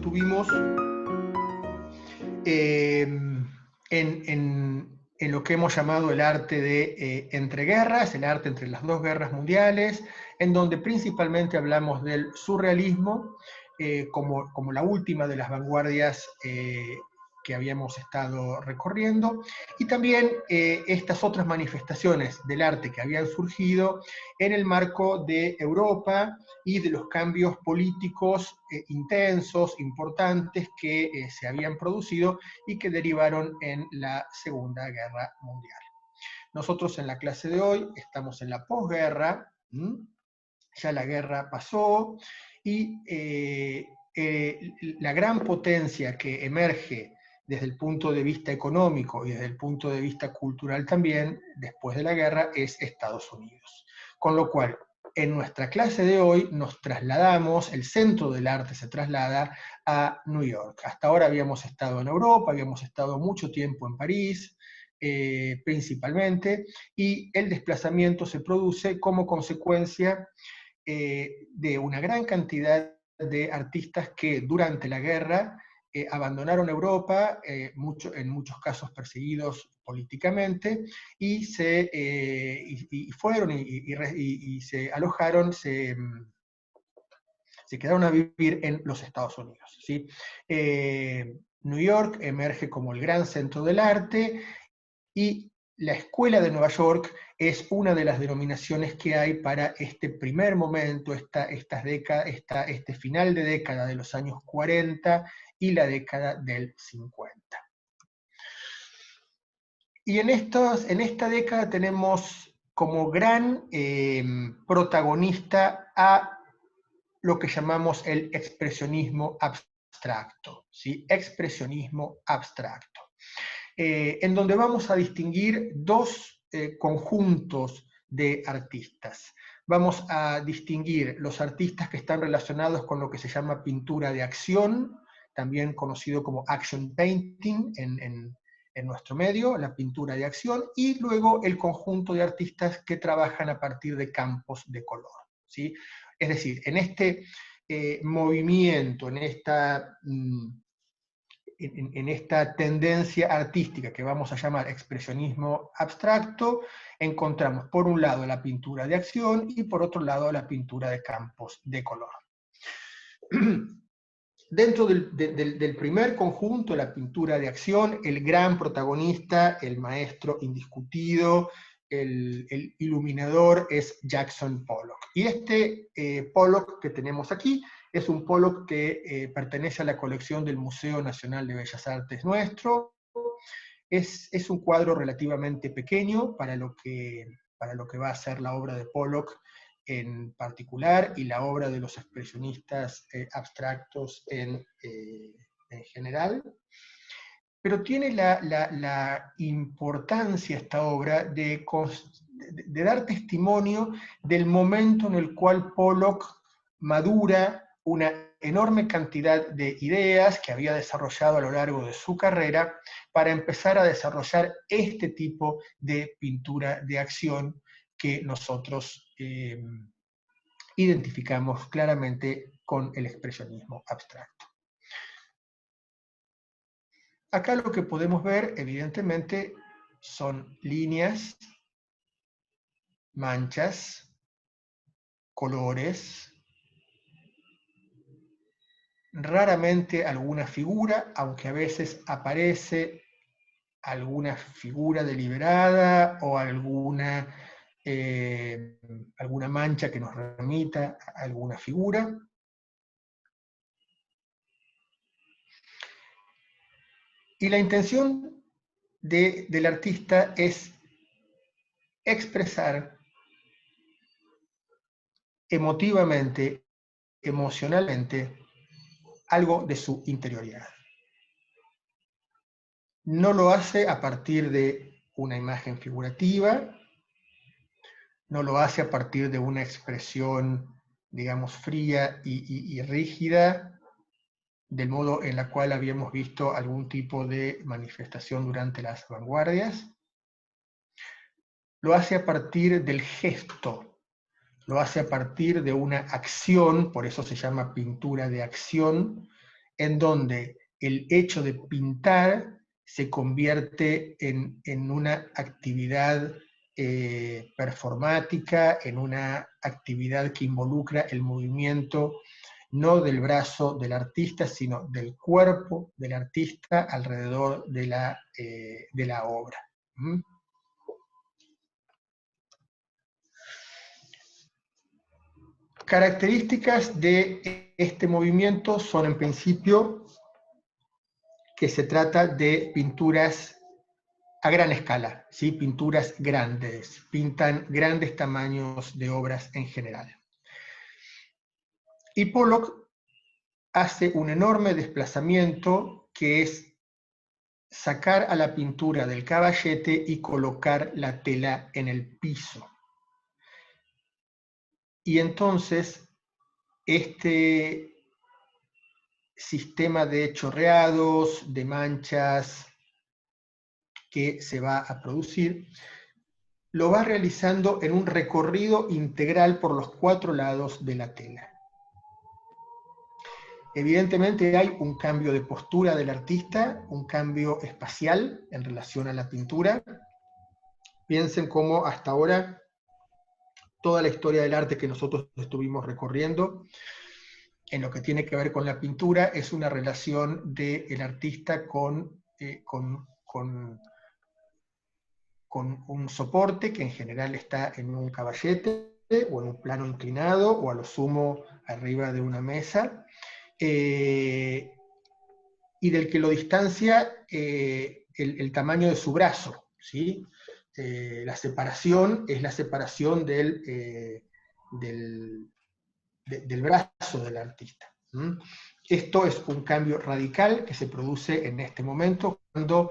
tuvimos en lo que hemos llamado el arte de entreguerras, el arte entre las dos guerras mundiales, en donde principalmente hablamos del surrealismo como la última de las vanguardias que habíamos estado recorriendo, y también estas otras manifestaciones del arte que habían surgido en el marco de Europa y de los cambios políticos intensos, importantes que se habían producido y que derivaron en la Segunda Guerra Mundial. Nosotros en la clase de hoy estamos en la posguerra, ya la guerra pasó, y la gran potencia que emerge desde el punto de vista económico y desde el punto de vista cultural también, después de la guerra, es Estados Unidos. Con lo cual, en nuestra clase de hoy nos trasladamos, el centro del arte se traslada a New York. Hasta ahora habíamos estado en Europa, habíamos estado mucho tiempo en París, principalmente, y el desplazamiento se produce como consecuencia de una gran cantidad de artistas que durante la guerra abandonaron Europa, en muchos casos perseguidos políticamente, y fueron y se alojaron, se quedaron a vivir en los Estados Unidos, ¿sí? New York emerge como el gran centro del arte, y la Escuela de Nueva York es una de las denominaciones que hay para este primer momento, este final de década de los años 40 y la década del 50. Y en esta década tenemos como gran protagonista a lo que llamamos el expresionismo abstracto, ¿sí? Expresionismo abstracto. En donde vamos a distinguir dos conjuntos de artistas. Vamos a distinguir los artistas que están relacionados con lo que se llama pintura de acción, también conocido como action painting en nuestro medio, la pintura de acción, y luego el conjunto de artistas que trabajan a partir de campos de color, ¿sí? Es decir, en este movimiento, en esta tendencia artística que vamos a llamar expresionismo abstracto, encontramos por un lado la pintura de acción y por otro lado la pintura de campos de color. Dentro del primer conjunto, la pintura de acción, el gran protagonista, el maestro indiscutido, el iluminador es Jackson Pollock. Y este Pollock que tenemos aquí es un Pollock que pertenece a la colección del Museo Nacional de Bellas Artes nuestro. Es un cuadro relativamente pequeño para lo que va a ser la obra de Pollock en particular y la obra de los expresionistas abstractos en general. Pero tiene la importancia esta obra de dar testimonio del momento en el cual Pollock madura una enorme cantidad de ideas que había desarrollado a lo largo de su carrera para empezar a desarrollar este tipo de pintura de acción que nosotros identificamos claramente con el expresionismo abstracto. Acá lo que podemos ver, evidentemente, son líneas, manchas, colores, raramente alguna figura, aunque a veces aparece alguna figura deliberada o alguna mancha que nos remita a alguna figura. Y la intención del artista es expresar emotivamente, emocionalmente, algo de su interioridad. No lo hace a partir de una imagen figurativa, no lo hace a partir de una expresión, digamos, fría y rígida, del modo en la cual habíamos visto algún tipo de manifestación durante las vanguardias. Lo hace a partir del gesto, lo hace a partir de una acción, por eso se llama pintura de acción, en donde el hecho de pintar se convierte en una actividad performática, en una actividad que involucra el movimiento no del brazo del artista, sino del cuerpo del artista alrededor de la obra. ¿Mm? Características de este movimiento son, en principio, que se trata de pinturas a gran escala, ¿sí? Pinturas grandes, pintan grandes tamaños de obras en general. Y Pollock hace un enorme desplazamiento que es sacar a la pintura del caballete y colocar la tela en el piso. Y entonces este sistema de chorreados, de manchas que se va a producir, lo va realizando en un recorrido integral por los 4 lados de la tela. Evidentemente hay un cambio de postura del artista, un cambio espacial en relación a la pintura. Piensen cómo hasta ahora toda la historia del arte que nosotros estuvimos recorriendo, en lo que tiene que ver con la pintura, es una relación del artista con un soporte que en general está en un caballete o en un plano inclinado o a lo sumo arriba de una mesa, y del que lo distancia el tamaño de su brazo, ¿sí? La separación es la separación del brazo del artista. ¿Mm? Esto es un cambio radical que se produce en este momento cuando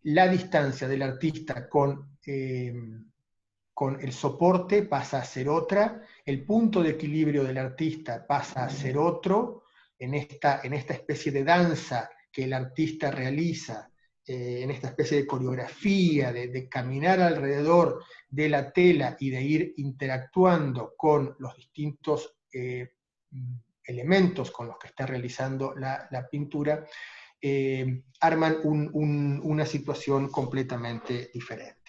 la distancia del artista con el soporte pasa a ser otra, el punto de equilibrio del artista pasa a ser otro, en esta especie de danza que el artista realiza, en esta especie de coreografía, de caminar alrededor de la tela y de ir interactuando con los distintos elementos con los que está realizando la pintura, arman una situación completamente diferente.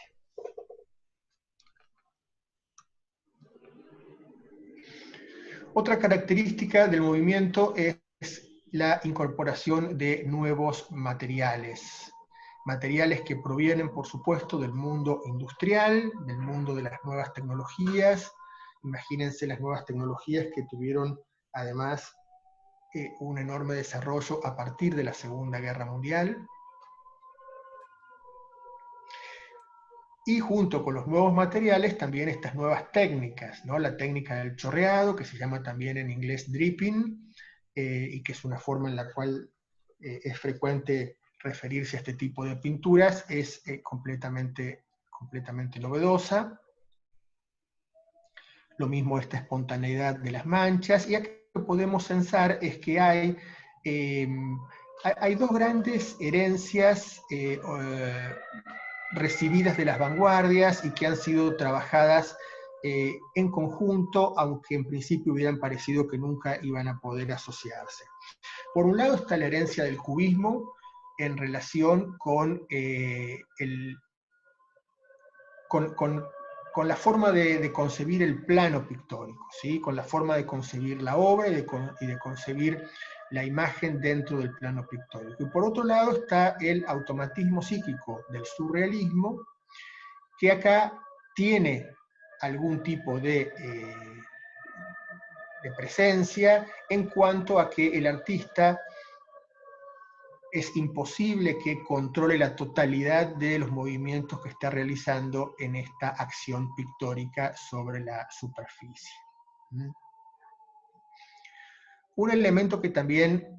Otra característica del movimiento es la incorporación de nuevos materiales. Materiales que provienen, por supuesto, del mundo industrial, del mundo de las nuevas tecnologías. Imagínense las nuevas tecnologías que tuvieron, además, un enorme desarrollo a partir de la Segunda Guerra Mundial. Y junto con los nuevos materiales, también estas nuevas técnicas, ¿no? La técnica del chorreado, que se llama también en inglés dripping, y que es una forma en la cual es frecuente referirse a este tipo de pinturas, es completamente novedosa. Lo mismo esta espontaneidad de las manchas, y aquí lo que podemos pensar es que hay dos grandes herencias recibidas de las vanguardias y que han sido trabajadas en conjunto, aunque en principio hubieran parecido que nunca iban a poder asociarse. Por un lado está la herencia del cubismo en relación con la forma de concebir el plano pictórico, ¿sí? Con la forma de concebir la obra y de concebir la imagen dentro del plano pictórico. Y por otro lado está el automatismo psíquico del surrealismo, que acá tiene algún tipo de presencia en cuanto a que el artista es imposible que controle la totalidad de los movimientos que está realizando en esta acción pictórica sobre la superficie. Un elemento que también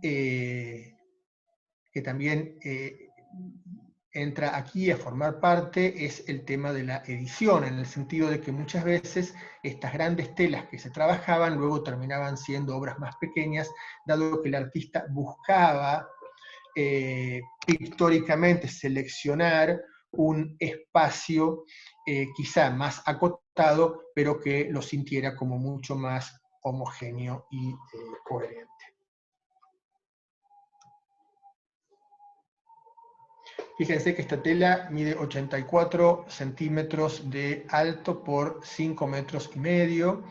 entra aquí a formar parte es el tema de la edición, en el sentido de que muchas veces estas grandes telas que se trabajaban luego terminaban siendo obras más pequeñas, dado que el artista buscaba pictóricamente seleccionar un espacio quizá más acotado, pero que lo sintiera como mucho más homogéneo y coherente. Fíjense que esta tela mide 84 centímetros de alto por 5 metros y medio.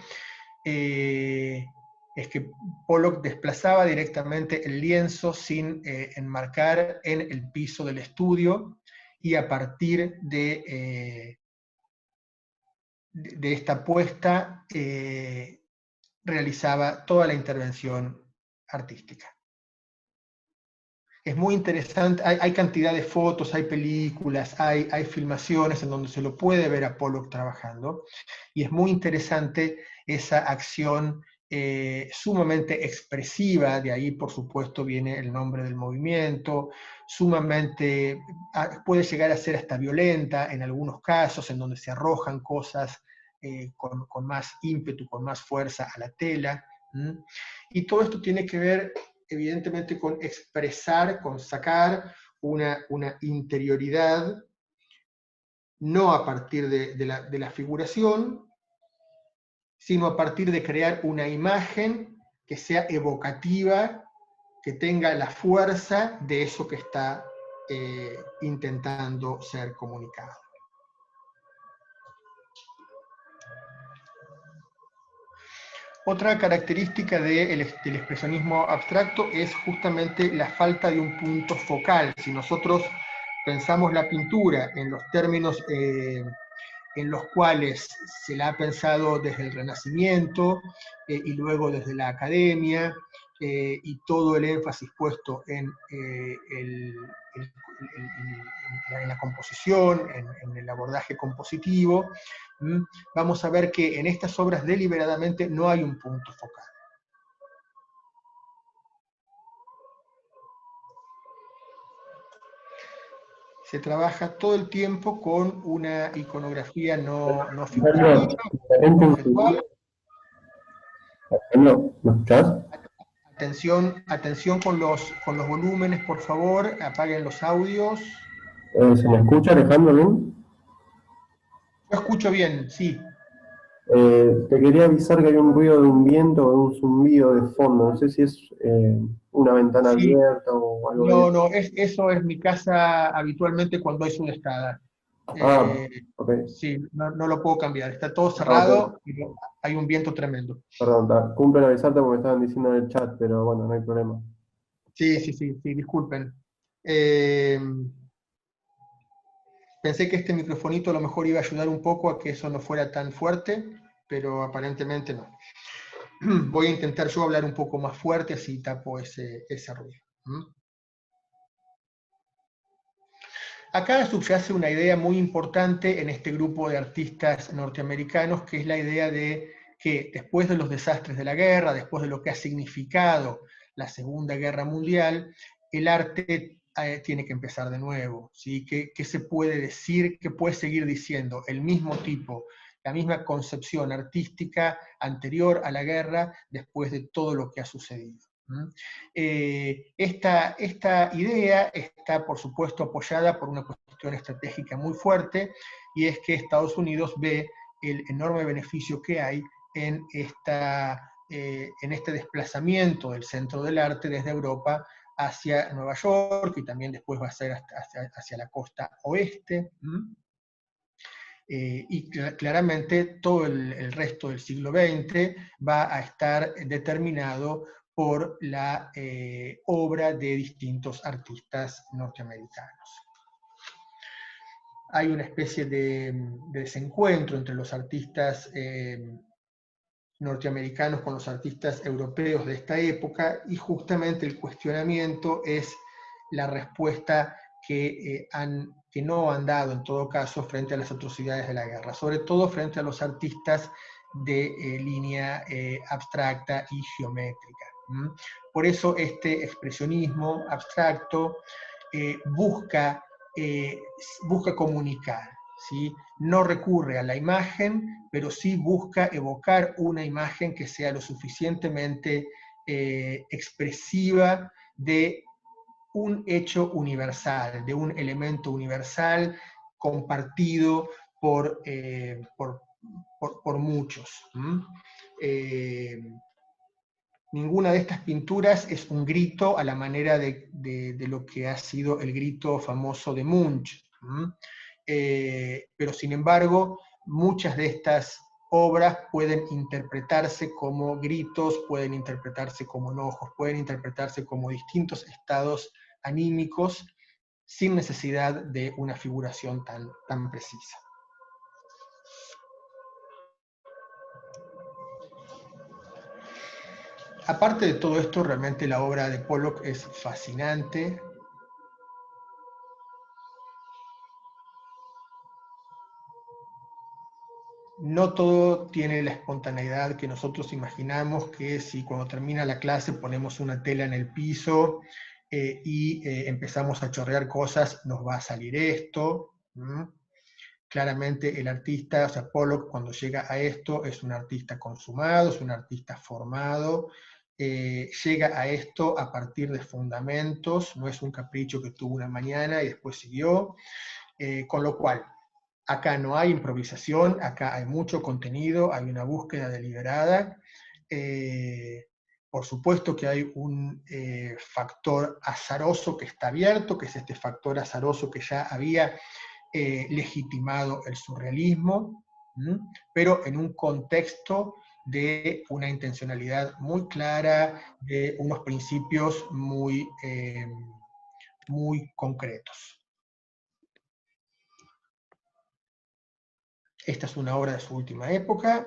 Es que Pollock desplazaba directamente el lienzo sin enmarcar en el piso del estudio, y a partir de esta puesta realizaba toda la intervención artística. Es muy interesante, hay cantidad de fotos, hay películas, hay filmaciones en donde se lo puede ver a Pollock trabajando, y es muy interesante esa acción sumamente expresiva. De ahí por supuesto viene el nombre del movimiento, sumamente, puede llegar a ser hasta violenta en algunos casos, en donde se arrojan cosas con más ímpetu, con más fuerza a la tela. Y todo esto tiene que ver evidentemente con expresar, con sacar una interioridad, no a partir de la figuración, sino a partir de crear una imagen que sea evocativa, que tenga la fuerza de eso que está intentando ser comunicado. Otra característica del expresionismo abstracto es justamente la falta de un punto focal. Si nosotros pensamos la pintura en los términos en los cuales se la ha pensado desde el Renacimiento y luego desde la Academia, y todo el énfasis puesto en la composición, en el abordaje compositivo, vamos a ver que en estas obras deliberadamente no hay un punto focal. Se trabaja todo el tiempo con una iconografía no figurativa, conceptual. ¿Me escuchás? Atención con los volúmenes, por favor, apaguen los audios. ¿Se me escucha, Alejandro, bien? Yo escucho bien, sí. Te quería avisar que hay un ruido de un viento o de un zumbido de fondo. No sé si es una ventana Sí, abierta o algo de no, eso. no, eso es mi casa habitualmente cuando hay sudestada. Ah, ok. Sí, no lo puedo cambiar, está todo Ah, ok. cerrado y hay un viento tremendo. Perdón, cumplo en avisarte porque me estaban diciendo en el chat, pero bueno, no hay problema. Sí, disculpen. Eh, Pensé que este microfonito a lo mejor iba a ayudar un poco a que eso no fuera tan fuerte, pero aparentemente no. Voy a intentar yo hablar un poco más fuerte, así tapo ese ruido. Acá subyace una idea muy importante en este grupo de artistas norteamericanos, que es la idea de que después de los desastres de la guerra, después de lo que ha significado la Segunda Guerra Mundial, el arte tiene que empezar de nuevo. ¿Sí? ¿Qué se puede decir? ¿Qué puede seguir diciendo el mismo tipo, la misma concepción artística anterior a la guerra, después de todo lo que ha sucedido? Esta idea está, por supuesto, apoyada por una cuestión estratégica muy fuerte, y es que Estados Unidos ve el enorme beneficio que hay en este desplazamiento del centro del arte desde Europa hacia Nueva York, y también después va a ser hacia la costa oeste. Y claramente todo el resto del siglo XX va a estar determinado por la obra de distintos artistas norteamericanos. Hay una especie de desencuentro entre los artistas norteamericanos con los artistas europeos de esta época, y justamente el cuestionamiento es la respuesta que no han dado en todo caso frente a las atrocidades de la guerra, sobre todo frente a los artistas de línea abstracta y geométrica. Por eso este expresionismo abstracto busca comunicar, ¿sí? No recurre a la imagen, pero sí busca evocar una imagen que sea lo suficientemente expresiva de un hecho universal, de un elemento universal compartido por muchos. Ninguna de estas pinturas es un grito a la manera de lo que ha sido el grito famoso de Munch. Pero sin embargo, muchas de estas obras pueden interpretarse como gritos, pueden interpretarse como enojos, pueden interpretarse como distintos estados anímicos sin necesidad de una figuración tan precisa. Aparte de todo esto, realmente la obra de Pollock es fascinante. No todo tiene la espontaneidad que nosotros imaginamos, que si cuando termina la clase ponemos una tela en el piso y empezamos a chorrear cosas, nos va a salir esto. Claramente el artista, o sea, Pollock, cuando llega a esto, es un artista consumado, es un artista formado, llega a esto a partir de fundamentos, no es un capricho que tuvo una mañana y después siguió, con lo cual, acá no hay improvisación, acá hay mucho contenido, hay una búsqueda deliberada. Por supuesto que hay un factor azaroso que está abierto, que es este factor azaroso que ya había legitimado el surrealismo, pero en un contexto de una intencionalidad muy clara, de unos principios muy concretos. Esta es una obra de su última época.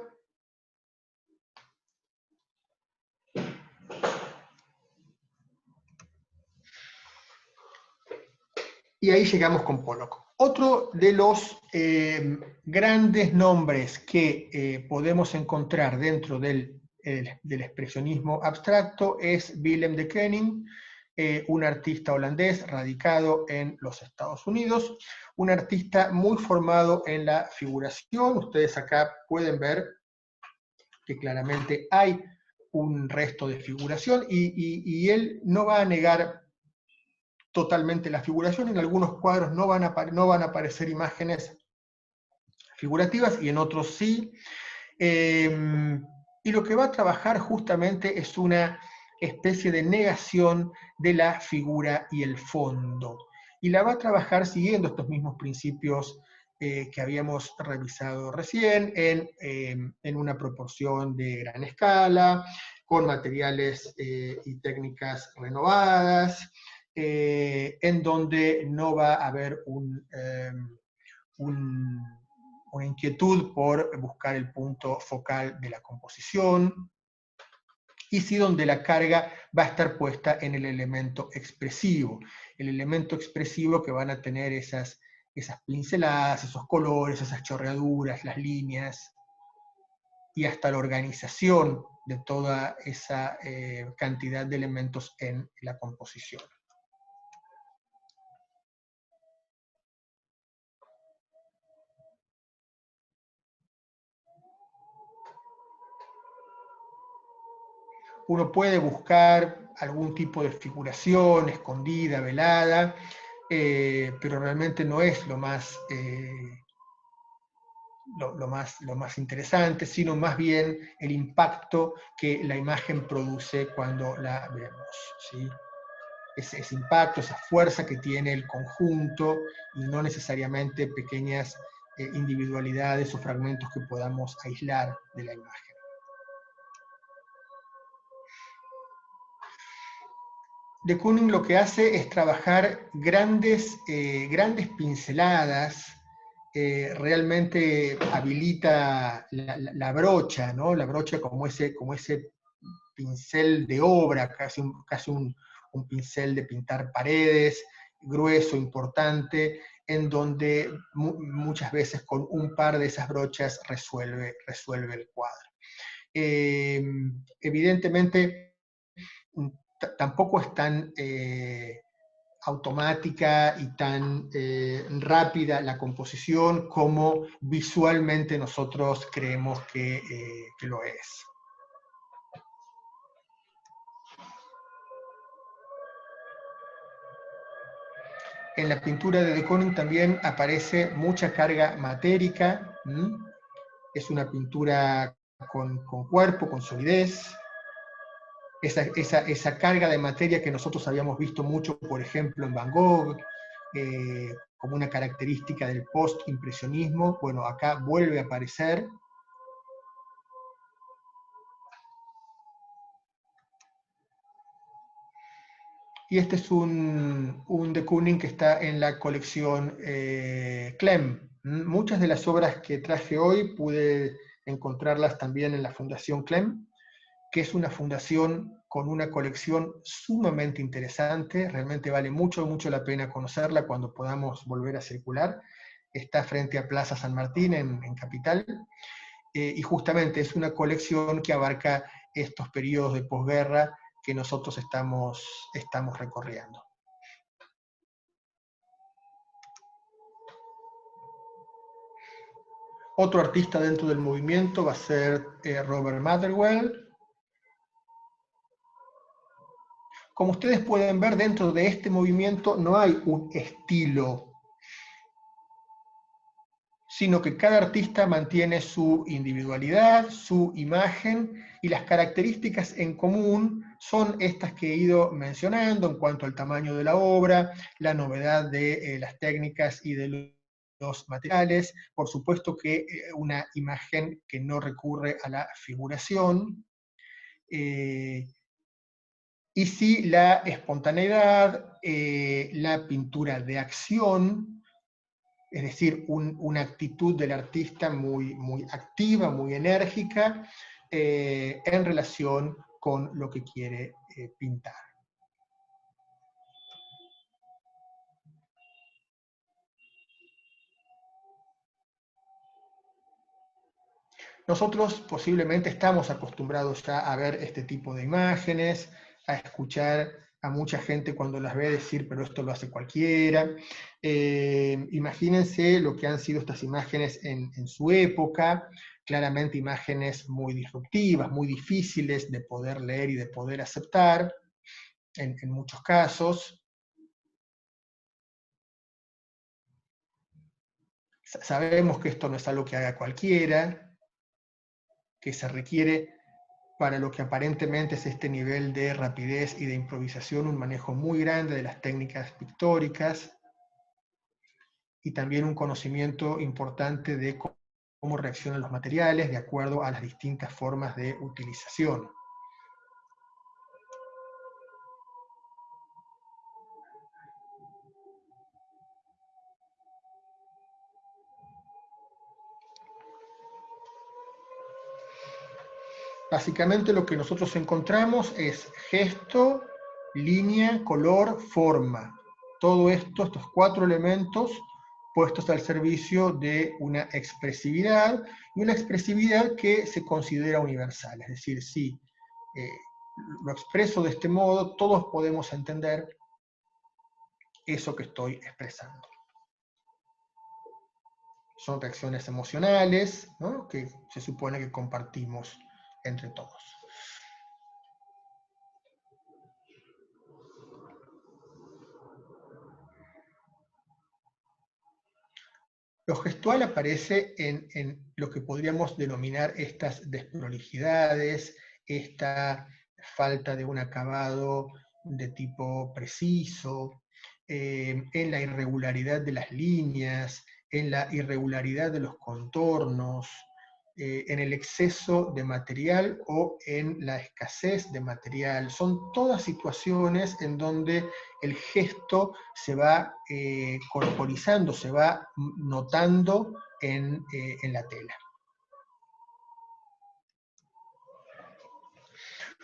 Y ahí llegamos con Pollock. Otro de los grandes nombres que podemos encontrar dentro del expresionismo abstracto es Willem de Kooning, un artista holandés radicado en los Estados Unidos, un artista muy formado en la figuración. Ustedes acá pueden ver que claramente hay un resto de figuración y él no va a negar totalmente la figuración. En algunos cuadros no van a aparecer imágenes figurativas y en otros sí. Y lo que va a trabajar justamente es una especie de negación de la figura y el fondo. Y la va a trabajar siguiendo estos mismos principios que habíamos revisado recién, en una proporción de gran escala, con materiales y técnicas renovadas, en donde no va a haber una inquietud por buscar el punto focal de la composición, y sí donde la carga va a estar puesta en el elemento expresivo que van a tener esas pinceladas, esos colores, esas chorreaduras, las líneas, y hasta la organización de toda esa cantidad de elementos en la composición. Uno puede buscar algún tipo de figuración escondida, velada, pero realmente no es lo más interesante, sino más bien el impacto que la imagen produce cuando la vemos, ¿sí? Ese impacto, esa fuerza que tiene el conjunto, y no necesariamente pequeñas individualidades o fragmentos que podamos aislar de la imagen. De Kooning lo que hace es trabajar grandes pinceladas, realmente habilita la brocha, ¿no? La brocha como ese pincel de obra, casi un pincel de pintar paredes, grueso, importante, en donde muchas veces con un par de esas brochas resuelve el cuadro. Evidentemente, tampoco es tan automática y tan rápida la composición como visualmente nosotros creemos que lo es. En la pintura de de Kooning también aparece mucha carga matérica. Es una pintura con cuerpo, con solidez. esa carga de materia que nosotros habíamos visto mucho, por ejemplo, en Van Gogh, como una característica del post-impresionismo, bueno, acá vuelve a aparecer. Y este es un de Kooning que está en la colección Clem. Muchas de las obras que traje hoy pude encontrarlas también en la Fundación Clem, que es una fundación con una colección sumamente interesante, realmente vale mucho, mucho la pena conocerla cuando podamos volver a circular. Está frente a Plaza San Martín en Capital, y justamente es una colección que abarca estos periodos de posguerra que nosotros estamos recorriendo. Otro artista dentro del movimiento va a ser Robert Motherwell. Como ustedes pueden ver, dentro de este movimiento no hay un estilo, sino que cada artista mantiene su individualidad, su imagen, y las características en común son estas que he ido mencionando en cuanto al tamaño de la obra, la novedad de las técnicas y de los materiales, por supuesto que una imagen que no recurre a la figuración, y sí la espontaneidad, la pintura de acción, es decir, una actitud del artista muy, muy activa, muy enérgica, en relación con lo que quiere pintar. Nosotros posiblemente estamos acostumbrados ya a ver este tipo de imágenes, a escuchar a mucha gente cuando las ve decir, pero esto lo hace cualquiera. Imagínense lo que han sido estas imágenes en su época, claramente imágenes muy disruptivas, muy difíciles de poder leer y de poder aceptar, en muchos casos. Sabemos que esto no es algo que haga cualquiera, que se requiere para lo que aparentemente es este nivel de rapidez y de improvisación, un manejo muy grande de las técnicas pictóricas y también un conocimiento importante de cómo reaccionan los materiales de acuerdo a las distintas formas de utilización. Básicamente lo que nosotros encontramos es gesto, línea, color, forma. Todo esto, estos cuatro elementos puestos al servicio de una expresividad, y una expresividad que se considera universal. Es decir, si lo expreso de este modo, todos podemos entender eso que estoy expresando. Son reacciones emocionales, ¿no?, que se supone que compartimos entre todos. Lo gestual aparece en lo que podríamos denominar estas desprolijidades, esta falta de un acabado de tipo preciso, en la irregularidad de las líneas, en la irregularidad de los contornos, en el exceso de material o en la escasez de material. Son todas situaciones en donde el gesto se va corporizando, se va notando en la tela.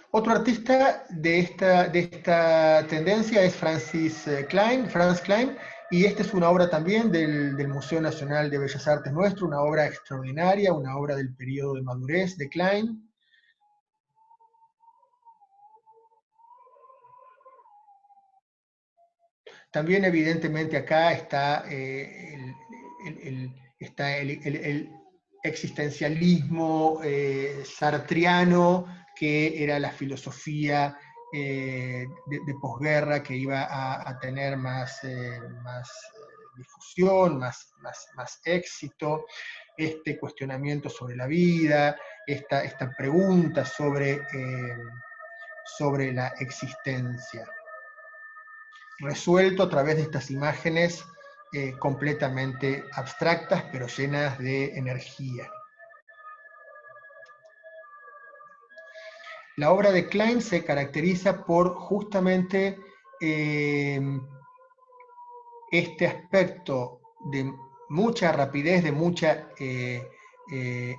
Otro artista de esta tendencia es Franz Klein, y esta es una obra también del Museo Nacional de Bellas Artes nuestro, una obra extraordinaria, una obra del periodo de madurez de Klein. También evidentemente acá está el existencialismo sartriano, que era la filosofía de posguerra, que iba a tener más difusión, más éxito, este cuestionamiento sobre la vida, esta pregunta sobre sobre la existencia, resuelto a través de estas imágenes completamente abstractas, pero llenas de energía. La obra de Klein se caracteriza por justamente este aspecto de mucha rapidez, de mucha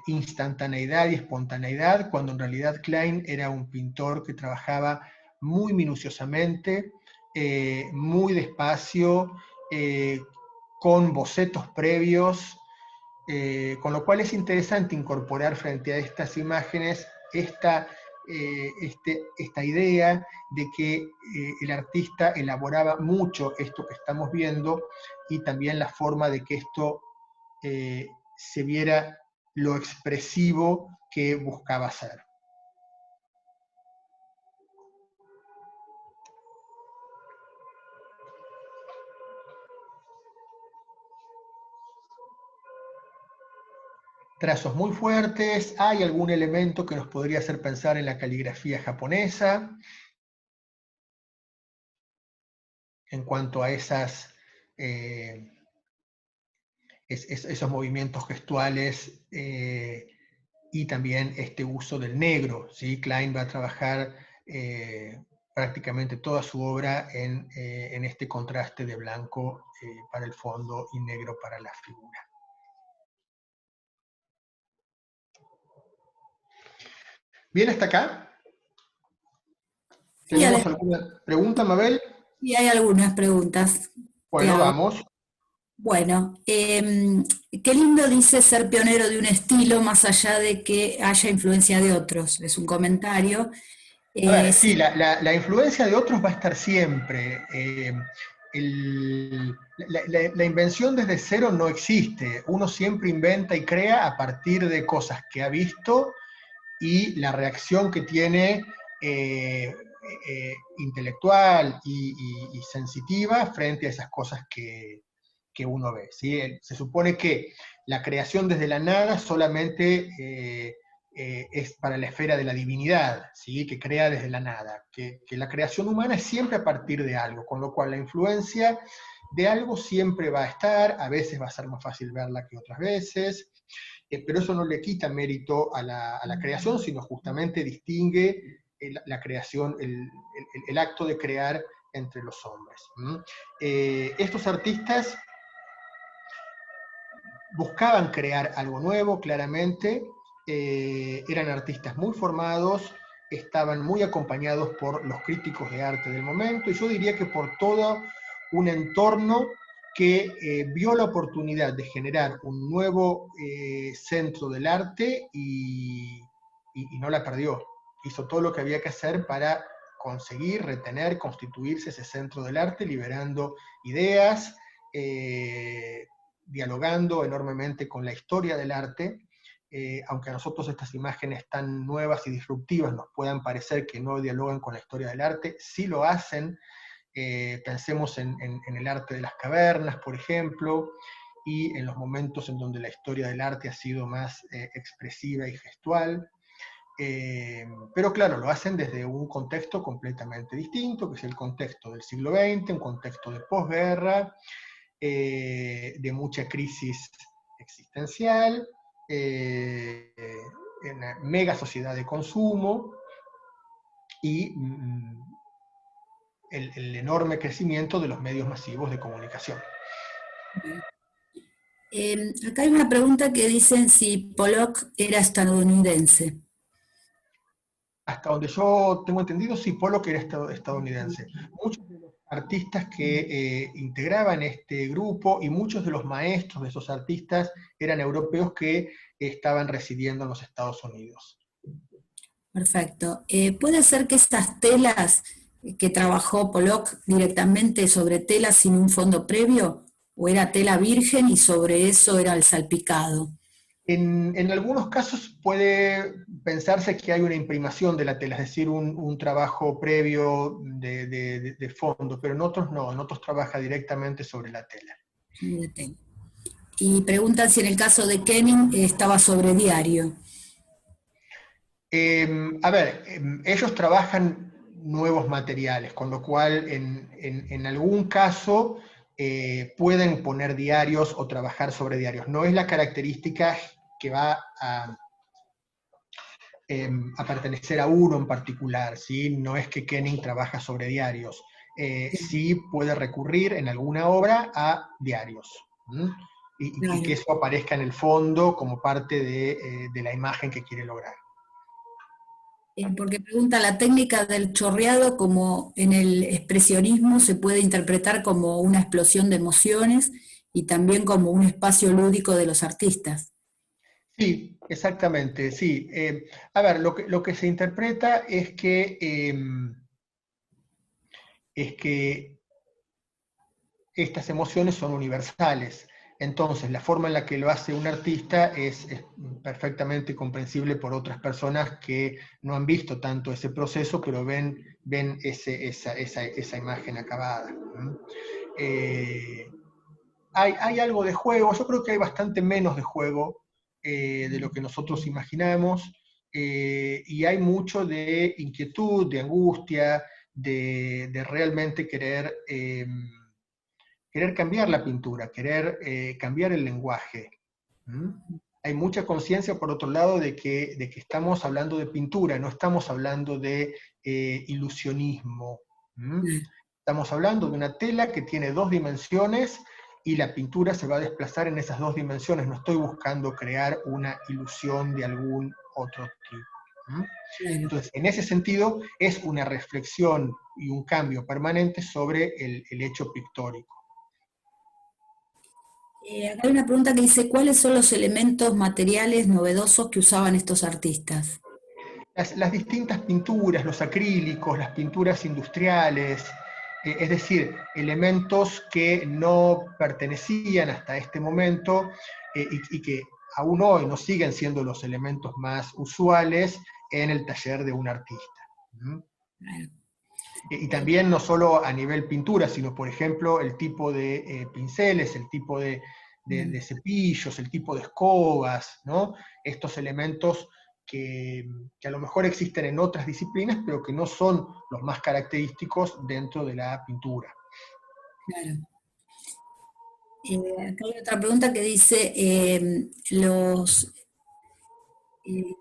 instantaneidad y espontaneidad, cuando en realidad Klein era un pintor que trabajaba muy minuciosamente, muy despacio, con bocetos previos, con lo cual es interesante incorporar frente a estas imágenes esta idea de que el artista elaboraba mucho esto que estamos viendo, y también la forma de que esto se viera lo expresivo que buscaba hacer. Trazos muy fuertes, hay algún elemento que nos podría hacer pensar en la caligrafía japonesa, en cuanto a esos movimientos gestuales y también este uso del negro, ¿sí? Klein va a trabajar prácticamente toda su obra en este contraste de blanco para el fondo y negro para la figura. ¿Bien hasta acá? ¿Tenemos alguna pregunta, Mabel? Sí, hay algunas preguntas. Bueno, vamos. Bueno, qué lindo dice ser pionero de un estilo más allá de que haya influencia de otros. Es un comentario. A ver, sí, la influencia de otros va a estar siempre. La invención desde cero no existe. Uno siempre inventa y crea a partir de cosas que ha visto y la reacción que tiene intelectual y sensitiva frente a esas cosas que uno ve, ¿sí? Se supone que la creación desde la nada solamente es para la esfera de la divinidad, ¿sí? Que crea desde la nada, que la creación humana es siempre a partir de algo, con lo cual la influencia de algo siempre va a estar, a veces va a ser más fácil verla que otras veces, pero eso no le quita mérito a la creación, sino justamente distingue la creación, el acto de crear entre los hombres. Estos artistas buscaban crear algo nuevo, claramente, eran artistas muy formados, estaban muy acompañados por los críticos de arte del momento, y yo diría que por todo un entorno que vio la oportunidad de generar un nuevo centro del arte y no la perdió. Hizo todo lo que había que hacer para conseguir, retener, constituirse ese centro del arte, liberando ideas, dialogando enormemente con la historia del arte, aunque a nosotros estas imágenes tan nuevas y disruptivas nos puedan parecer que no dialogan con la historia del arte, sí lo hacen. Pensemos en el arte de las cavernas, por ejemplo, y en los momentos en donde la historia del arte ha sido más expresiva y gestual. Pero claro, lo hacen desde un contexto completamente distinto, que es el contexto del siglo XX, un contexto de posguerra, de mucha crisis existencial, en una mega sociedad de consumo, y el enorme crecimiento de los medios masivos de comunicación. Acá hay una pregunta que dicen si Pollock era estadounidense. Hasta donde yo tengo entendido, sí, Pollock era estadounidense. Muchos de los artistas que integraban este grupo y muchos de los maestros de esos artistas eran europeos que estaban residiendo en los Estados Unidos. Perfecto. ¿Puede ser que estas telas que trabajó Pollock directamente sobre telas sin un fondo previo, o era tela virgen y sobre eso era el salpicado? En algunos casos puede pensarse que hay una imprimación de la tela, es decir, un trabajo previo de fondo, pero en otros no, en otros trabaja directamente sobre la tela. Y preguntan si en el caso de Kenning estaba sobre diario. A ver, ellos trabajan nuevos materiales, con lo cual en algún caso pueden poner diarios o trabajar sobre diarios. No es la característica que va a pertenecer a uno en particular, ¿sí? No es que Kenning trabaja sobre diarios, sí puede recurrir en alguna obra a diarios, ¿m? Y que eso aparezca en el fondo como parte de la imagen que quiere lograr. Porque pregunta, ¿la técnica del chorreado como en el expresionismo se puede interpretar como una explosión de emociones y también como un espacio lúdico de los artistas? Sí, exactamente, sí. A ver, lo que se interpreta es que estas emociones son universales. Entonces, la forma en la que lo hace un artista es perfectamente comprensible por otras personas que no han visto tanto ese proceso, pero ven esa imagen acabada. Hay algo de juego, yo creo que hay bastante menos de juego de lo que nosotros imaginamos, y hay mucho de inquietud, de angustia, de realmente querer cambiar la pintura, querer cambiar el lenguaje. ¿Mm? Hay mucha conciencia, por otro lado, de que estamos hablando de pintura, no estamos hablando de ilusionismo. ¿Mm? Estamos hablando de una tela que tiene dos dimensiones y la pintura se va a desplazar en esas dos dimensiones. No estoy buscando crear una ilusión de algún otro tipo. ¿Mm? Entonces, en ese sentido, es una reflexión y un cambio permanente sobre el hecho pictórico. Acá hay una pregunta que dice, ¿cuáles son los elementos materiales novedosos que usaban estos artistas? Las distintas pinturas, los acrílicos, las pinturas industriales, es decir, elementos que no pertenecían hasta este momento y que aún hoy no siguen siendo los elementos más usuales en el taller de un artista. ¿Mm? Y también no solo a nivel pintura, sino por ejemplo el tipo de pinceles, el tipo de cepillos, el tipo de escobas, ¿no? Estos elementos que a lo mejor existen en otras disciplinas, pero que no son los más característicos dentro de la pintura. Claro. Acá hay otra pregunta que dice,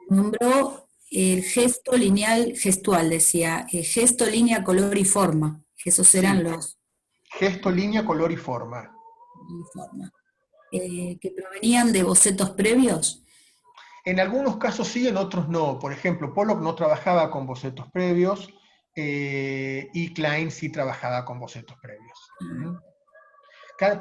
nombró el gesto lineal gestual, decía, gesto, línea, color y forma. Esos eran Sí, los gesto, línea, color y forma. y forma. Que provenían de bocetos previos. En algunos casos sí, en otros no. Por ejemplo, Pollock no trabajaba con bocetos previos y Klein sí trabajaba con bocetos previos. ¿Mm?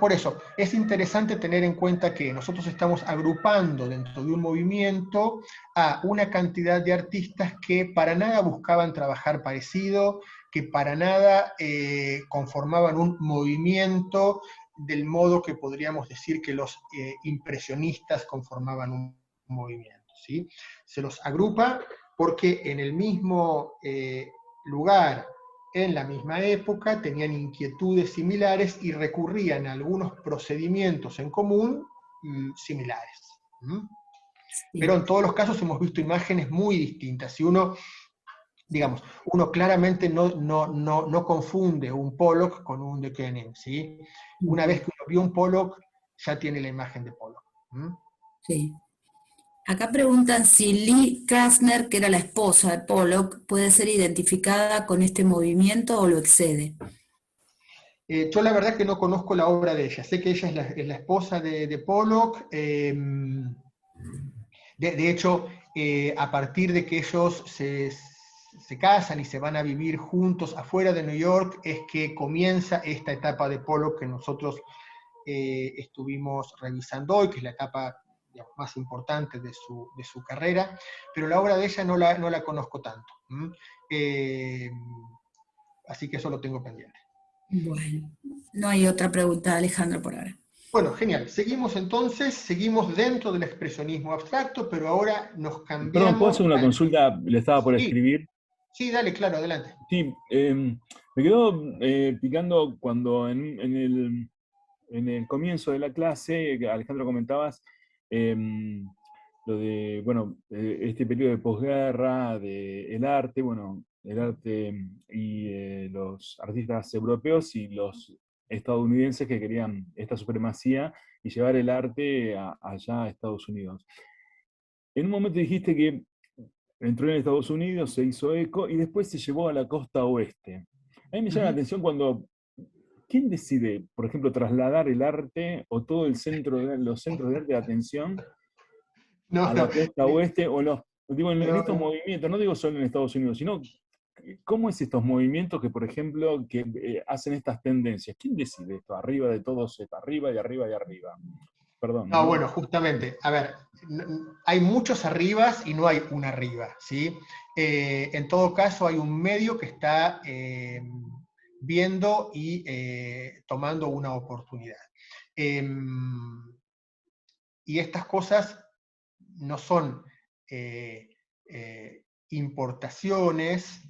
Por eso, es interesante tener en cuenta que nosotros estamos agrupando dentro de un movimiento a una cantidad de artistas que para nada buscaban trabajar parecido, que para nada conformaban un movimiento del modo que podríamos decir que los impresionistas conformaban un movimiento. ¿Sí? Se los agrupa porque en el mismo lugar, en la misma época, tenían inquietudes similares y recurrían a algunos procedimientos en común similares. ¿Mm? Pero Sí. en todos los casos hemos visto imágenes muy distintas. Si uno, digamos, uno claramente no confunde un Pollock con un de Kooning, ¿sí? Una vez que uno vio un Pollock, ya tiene la imagen de Pollock. ¿Mm? Sí. Acá preguntan si Lee Krasner, que era la esposa de Pollock, puede ser identificada con este movimiento o lo excede. Yo la verdad que no conozco la obra de ella. Sé que ella es la esposa de Pollock. De hecho, a partir de que ellos se casan y se van a vivir juntos afuera de New York, es que comienza esta etapa de Pollock que nosotros estuvimos revisando hoy, que es la etapa, digamos, más importante de su carrera, pero la obra de ella no la conozco tanto. Así que eso lo tengo pendiente. Bueno, no hay otra pregunta, Alejandro, por ahora. Bueno, genial. Seguimos entonces, seguimos dentro del expresionismo abstracto, pero ahora nos Perdón, ¿puedo cambiamos hacer una al... consulta? Le estaba por Sí, escribir. sí, dale, claro, adelante. Sí, me quedó picando cuando en el comienzo de la clase, que Alejandro comentabas, lo de, bueno, este periodo de posguerra, del arte, bueno, el arte y los artistas europeos y los estadounidenses que querían esta supremacía y llevar el arte allá a Estados Unidos. En un momento dijiste que entró en Estados Unidos, se hizo eco y después se llevó a la costa oeste. A mí me llama la atención cuando, ¿quién decide, por ejemplo, trasladar el arte o todo el los centros de arte de atención No, a no, la costa oeste o digo, en no, estos movimientos, no digo solo en Estados Unidos, sino cómo es estos movimientos que, por ejemplo, que hacen estas tendencias? ¿Quién decide esto? Arriba de todos, arriba y arriba y arriba. Perdón, no, ¿no? bueno, justamente, a ver, hay muchos arribas y no hay un arriba, ¿sí? En todo caso, hay un medio que está viendo y tomando una oportunidad. Y estas cosas no son importaciones,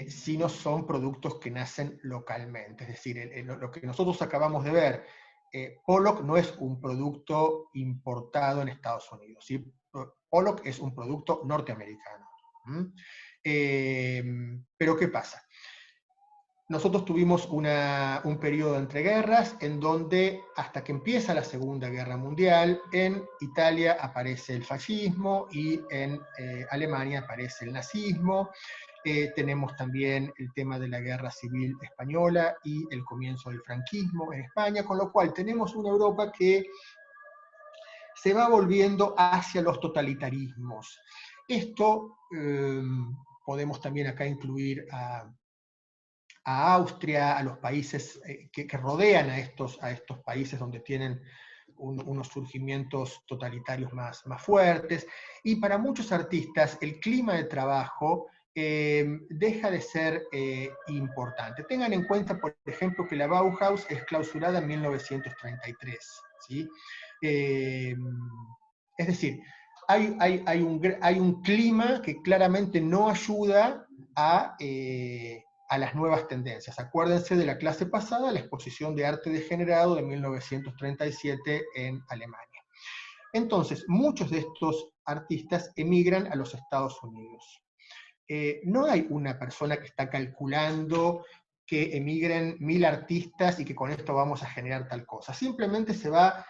sino son productos que nacen localmente. Es decir, lo que nosotros acabamos de ver, Pollock no es un producto importado en Estados Unidos, ¿sí? Pollock es un producto norteamericano. Pero ¿qué pasa? Nosotros tuvimos un periodo entre guerras en donde, hasta que empieza la Segunda Guerra Mundial, en Italia aparece el fascismo y en Alemania aparece el nazismo. Tenemos también el tema de la Guerra Civil Española y el comienzo del franquismo en España, con lo cual tenemos una Europa que se va volviendo hacia los totalitarismos. Esto podemos también acá incluir a Austria, a los países que rodean a estos países donde tienen unos surgimientos totalitarios más fuertes. Y para muchos artistas el clima de trabajo deja de ser importante. Tengan en cuenta, por ejemplo, que la Bauhaus es clausurada en 1933. ¿Sí? Es decir, hay un clima que claramente no ayuda a las nuevas tendencias. Acuérdense de la clase pasada, la exposición de arte degenerado de 1937 en Alemania. Entonces, muchos de estos artistas emigran a los Estados Unidos. No hay una persona que está calculando que emigren 1000 artistas y que con esto vamos a generar tal cosa. Simplemente se va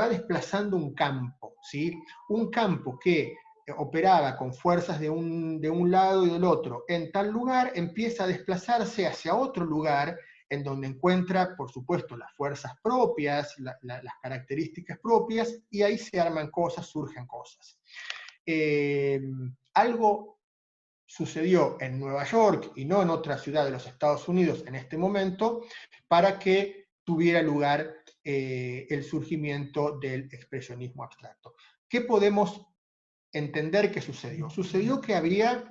desplazando un campo, ¿sí? Un campo que operaba con fuerzas de un lado y del otro en tal lugar, empieza a desplazarse hacia otro lugar en donde encuentra, por supuesto, las fuerzas propias, las características propias, y ahí se arman cosas, surgen cosas. Algo sucedió en Nueva York y no en otra ciudad de los Estados Unidos en este momento, para que tuviera lugar el surgimiento del expresionismo abstracto. ¿Qué podemos entender que sucedió? Sucedió que había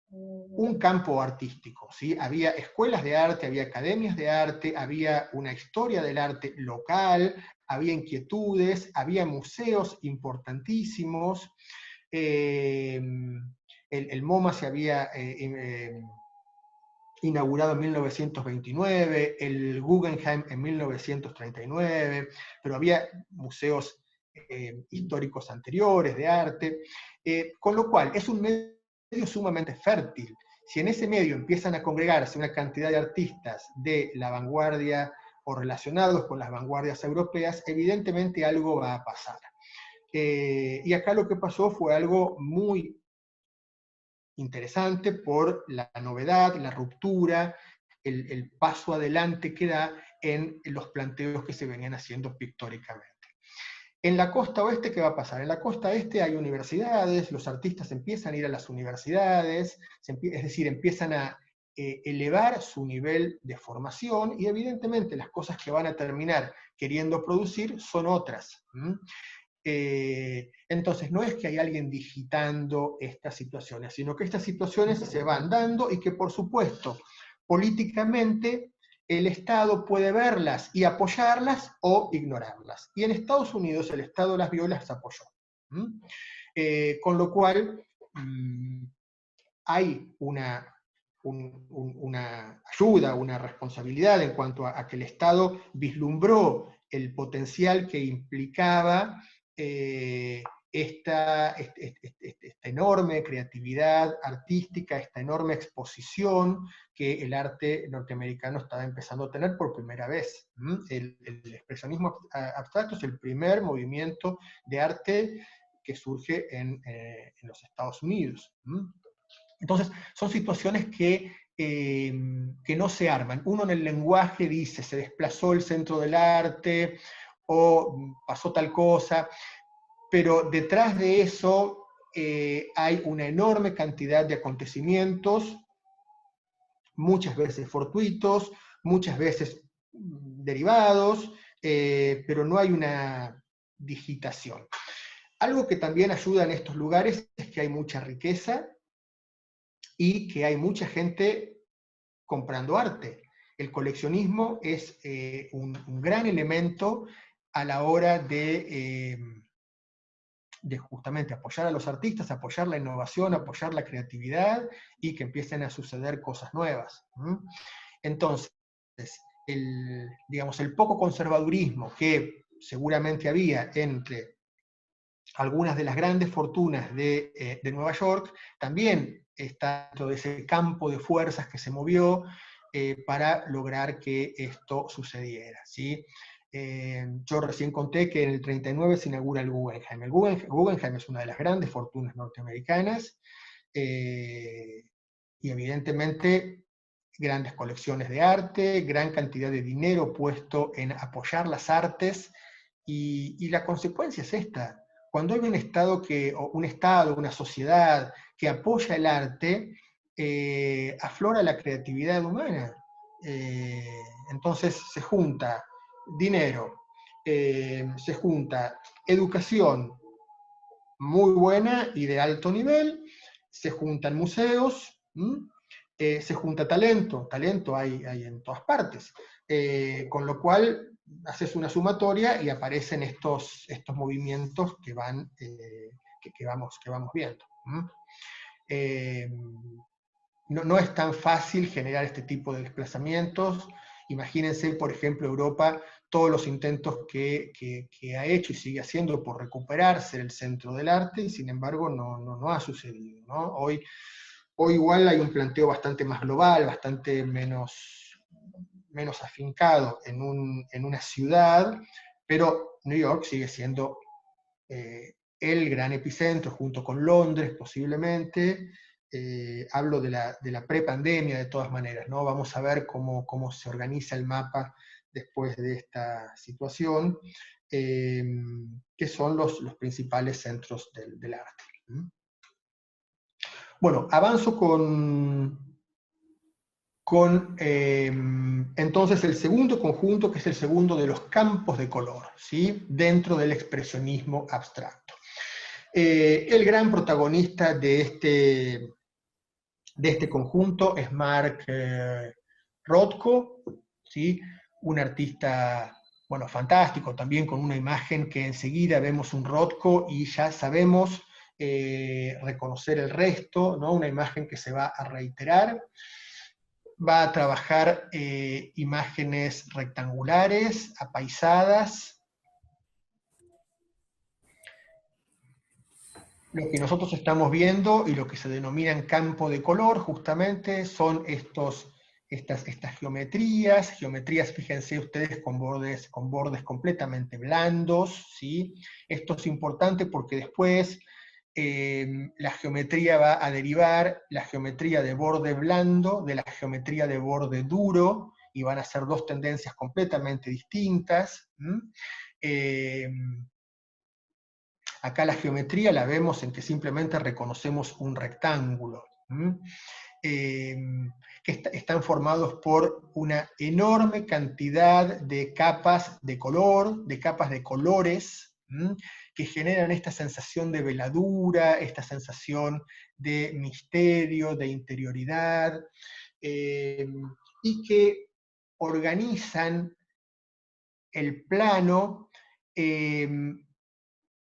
un campo artístico, ¿sí? Había escuelas de arte, había academias de arte, había una historia del arte local, había inquietudes, había museos importantísimos. El MoMA se había inaugurado en 1929, el Guggenheim en 1939, pero había museos históricos anteriores de arte, con lo cual es un medio sumamente fértil. Si en ese medio empiezan a congregarse una cantidad de artistas de la vanguardia o relacionados con las vanguardias europeas, evidentemente algo va a pasar. Y acá lo que pasó fue algo muy interesante por la novedad, la ruptura, el paso adelante que da en los planteos que se venían haciendo pictóricamente. En la costa oeste, ¿qué va a pasar? En la costa este hay universidades, los artistas empiezan a ir a las universidades, es decir, empiezan a elevar su nivel de formación, y evidentemente las cosas que van a terminar queriendo producir son otras. Entonces, no es que hay alguien digitando estas situaciones, sino que estas situaciones se van dando y que, por supuesto, políticamente el Estado puede verlas y apoyarlas o ignorarlas. Y en Estados Unidos el Estado las vio y las apoyó. Con lo cual, hay una ayuda, una responsabilidad en cuanto a que el Estado vislumbró el potencial que implicaba esta esta enorme creatividad artística, esta enorme exposición que el arte norteamericano estaba empezando a tener por primera vez. El expresionismo abstracto es el primer movimiento de arte que surge en los Estados Unidos. Entonces, son situaciones que no se arman. Uno en el lenguaje dice, se desplazó el centro del arte, o pasó tal cosa, pero detrás de eso hay una enorme cantidad de acontecimientos, muchas veces fortuitos, muchas veces derivados, pero no hay una digitación. Algo que también ayuda en estos lugares es que hay mucha riqueza y que hay mucha gente comprando arte. El coleccionismo es un gran elemento a la hora de justamente apoyar a los artistas, apoyar la innovación, apoyar la creatividad y que empiecen a suceder cosas nuevas. Entonces, digamos, el poco conservadurismo que seguramente había entre algunas de las grandes fortunas de Nueva York, también está dentro de ese campo de fuerzas que se movió para lograr que esto sucediera, ¿sí? Yo recién conté que en el 39 se inaugura el Guggenheim. El Guggenheim es una de las grandes fortunas norteamericanas y evidentemente grandes colecciones de arte, gran cantidad de dinero puesto en apoyar las artes y la consecuencia es esta. Cuando hay un Estado, una sociedad que apoya el arte, aflora la creatividad humana. Entonces se junta dinero, se junta educación muy buena y de alto nivel, se juntan museos, se junta talento hay en todas partes, con lo cual haces una sumatoria y aparecen estos movimientos que vamos viendo. No es tan fácil generar este tipo de desplazamientos. Imagínense, por ejemplo, Europa, todos los intentos que ha hecho y sigue haciendo por recuperarse el centro del arte, y sin embargo no ha sucedido, ¿no? Hoy igual hay un planteo bastante más global, bastante menos afincado en una ciudad, pero New York sigue siendo el gran epicentro, junto con Londres posiblemente. Hablo de la prepandemia de todas maneras, ¿no? Vamos a ver cómo se organiza el mapa después de esta situación, que son los principales centros del arte. Bueno, avanzo con entonces el segundo conjunto, que es el segundo de los campos de color, ¿sí? Dentro del expresionismo abstracto. El gran protagonista de este conjunto es Mark Rothko, ¿sí? Un artista, bueno, fantástico, también con una imagen que enseguida vemos un Rothko y ya sabemos reconocer el resto, ¿no? Una imagen que se va a reiterar. Va a trabajar imágenes rectangulares, apaisadas. Lo que nosotros estamos viendo y lo que se denomina en campo de color, justamente, son estas geometrías, fíjense ustedes, con bordes completamente blandos, ¿sí? Esto es importante porque después la geometría va a derivar la geometría de borde blando de la geometría de borde duro, y van a ser dos tendencias completamente distintas. Acá la geometría la vemos en que simplemente reconocemos un rectángulo, que están formados por una enorme cantidad de capas de color, de capas de colores, que generan esta sensación de veladura, esta sensación de misterio, de interioridad, y que organizan el plano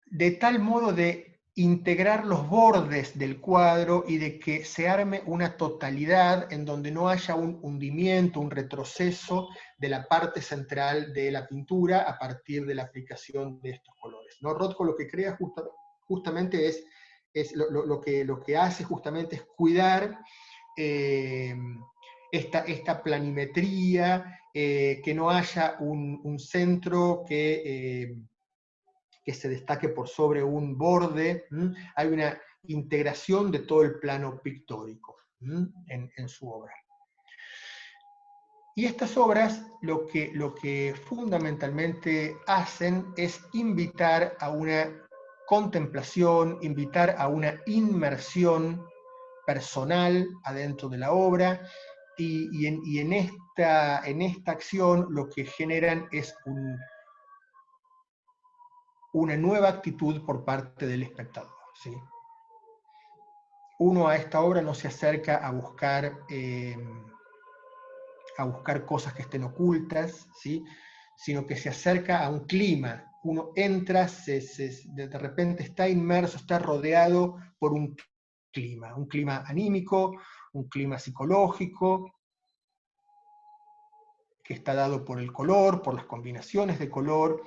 de tal modo de integrar los bordes del cuadro y de que se arme una totalidad en donde no haya un hundimiento, un retroceso de la parte central de la pintura a partir de la aplicación de estos colores, ¿no? Rothko lo que crea justamente es lo que hace justamente es cuidar esta planimetría, que no haya un centro que se destaque por sobre un borde. Hay una integración de todo el plano pictórico en su obra. Y estas obras lo que fundamentalmente hacen es invitar a una contemplación, invitar a una inmersión personal adentro de la obra, y en esta acción lo que generan es una nueva actitud por parte del espectador, ¿sí? Uno a esta obra no se acerca a buscar cosas que estén ocultas, ¿sí? Sino que se acerca a un clima. Uno entra, de repente está inmerso, está rodeado por un clima anímico, un clima psicológico, que está dado por el color, por las combinaciones de color,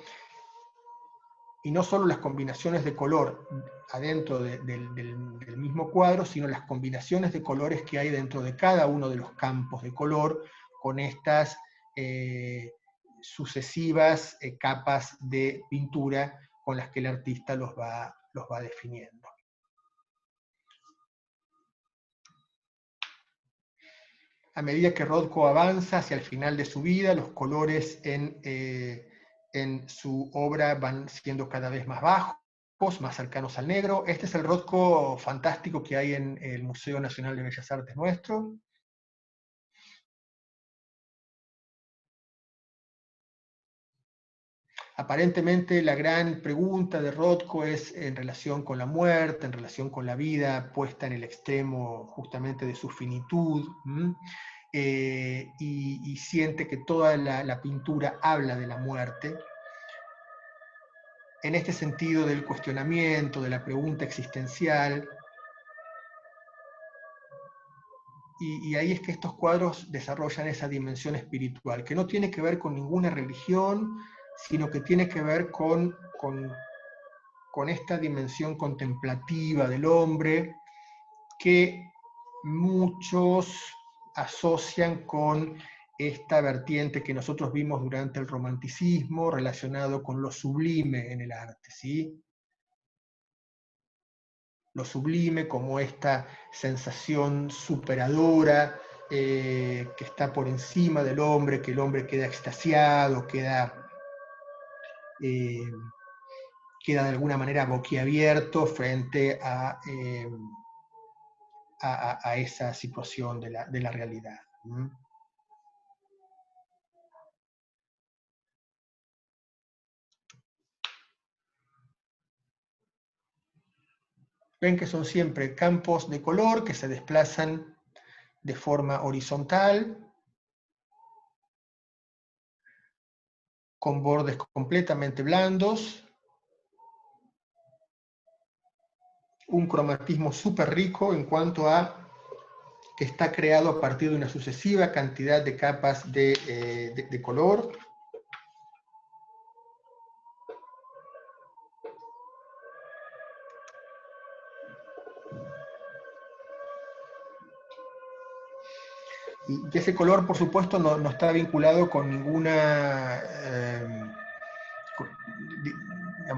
y no solo las combinaciones de color adentro del mismo cuadro, sino las combinaciones de colores que hay dentro de cada uno de los campos de color, con estas sucesivas capas de pintura con las que el artista los va definiendo. A medida que Rothko avanza hacia el final de su vida, los colores en su obra van siendo cada vez más bajos, más cercanos al negro. Este es el Rothko fantástico que hay en el Museo Nacional de Bellas Artes nuestro. Aparentemente la gran pregunta de Rothko es en relación con la muerte, en relación con la vida puesta en el extremo justamente de su finitud, y siente que toda la pintura habla de la muerte. En este sentido del cuestionamiento, de la pregunta existencial, y ahí es que estos cuadros desarrollan esa dimensión espiritual, que no tiene que ver con ninguna religión, sino que tiene que ver con esta dimensión contemplativa del hombre, que muchos asocian con esta vertiente que nosotros vimos durante el romanticismo, relacionado con lo sublime en el arte, ¿sí? Lo sublime como esta sensación superadora, que está por encima del hombre, que el hombre queda extasiado, queda de alguna manera boquiabierto frente a esa situación de la realidad. Ven que son siempre campos de color que se desplazan de forma horizontal, con bordes completamente blandos, un cromatismo súper rico en cuanto a que está creado a partir de una sucesiva cantidad de capas de color. Y ese color, por supuesto, no está vinculado con ninguna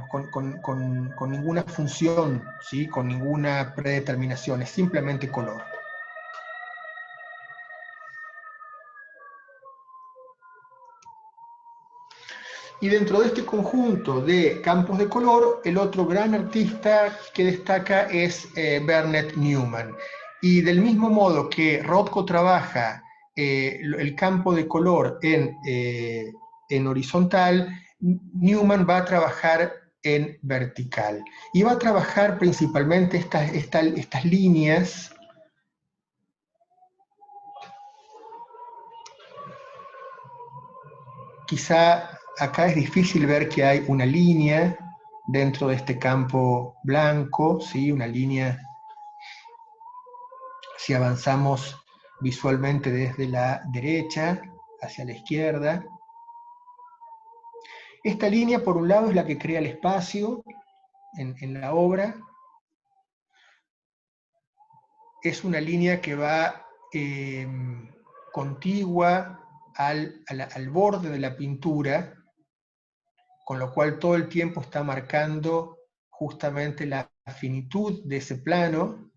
con ninguna función, ¿sí? Con ninguna predeterminación, es simplemente color. Y dentro de este conjunto de campos de color, el otro gran artista que destaca es Bernard Newman. Y del mismo modo que Rothko trabaja el campo de color en horizontal, Newman va a trabajar en vertical. Y va a trabajar principalmente estas líneas quizá acá es difícil ver que hay una línea dentro de este campo blanco, ¿sí? Una línea, si avanzamos visualmente desde la derecha hacia la izquierda. Esta línea, por un lado, es la que crea el espacio en la obra. es una línea que va contigua al borde de la pintura, con lo cual todo el tiempo está marcando justamente la finitud de ese plano.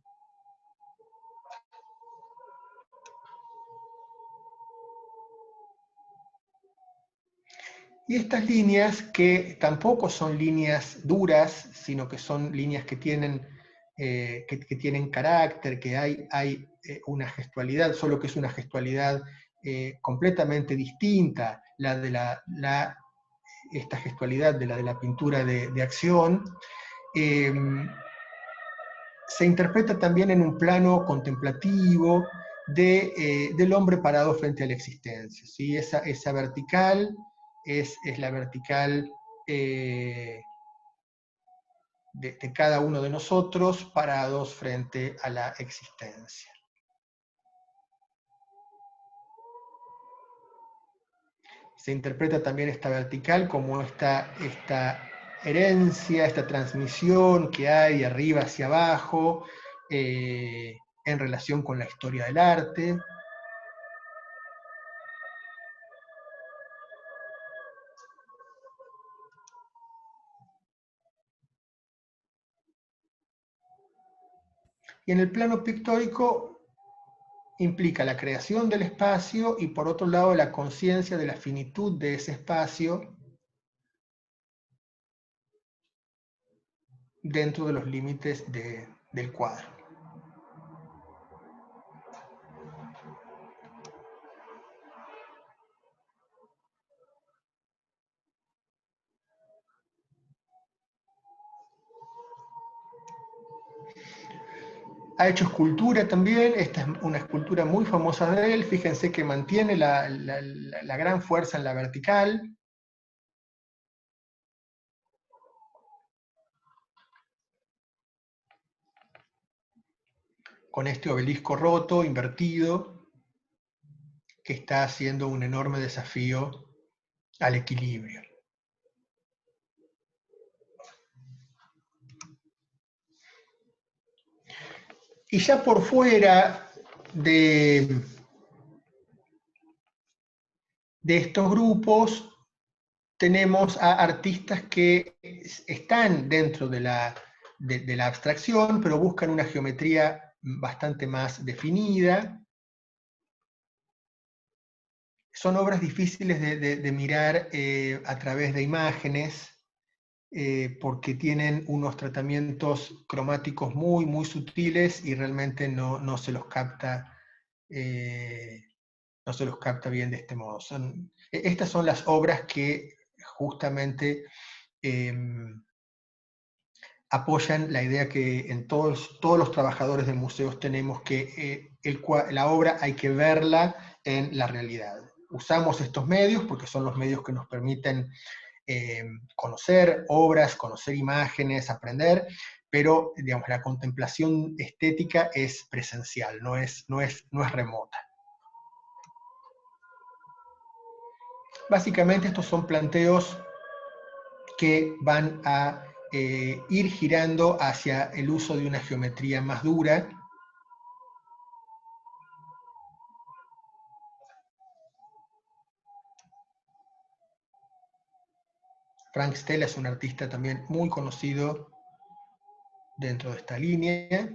Y estas líneas, que tampoco son líneas duras, sino que son líneas que tienen, que tienen carácter, que hay una gestualidad, solo que es una gestualidad completamente distinta, esta gestualidad de la pintura de acción, se interpreta también en un plano contemplativo del hombre parado frente a la existencia, ¿sí? Esa vertical es la vertical de cada uno de nosotros parados frente a la existencia. Se interpreta también esta vertical como esta herencia, esta transmisión que hay de arriba hacia abajo en relación con la historia del arte. Y en el plano pictórico implica la creación del espacio y por otro lado la conciencia de la finitud de ese espacio dentro de los límites del cuadro. Ha hecho escultura también, esta es una escultura muy famosa de él, fíjense que mantiene la gran fuerza en la vertical. Con este obelisco roto, invertido, que está haciendo un enorme desafío al equilibrio. Y ya por fuera de estos grupos, tenemos a artistas que están dentro de la abstracción, pero buscan una geometría bastante más definida. Son obras difíciles de mirar a través de imágenes, porque tienen unos tratamientos cromáticos muy, muy sutiles y realmente no se los capta bien de este modo. Estas son las obras que justamente apoyan la idea que en todos los trabajadores de museos tenemos, que la obra hay que verla en la realidad. Usamos estos medios porque son los medios que nos permiten conocer obras, conocer imágenes, aprender, pero digamos, la contemplación estética es presencial, no es remota. Básicamente estos son planteos que van a ir girando hacia el uso de una geometría más dura. Frank Stella es un artista también muy conocido dentro de esta línea.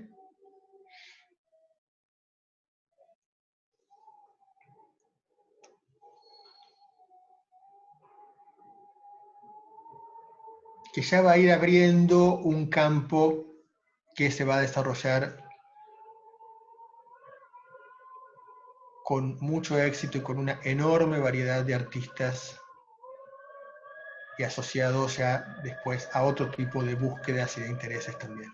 Que ya va a ir abriendo un campo que se va a desarrollar con mucho éxito y con una enorme variedad de artistas, y asociados ya después a otro tipo de búsquedas y de intereses también.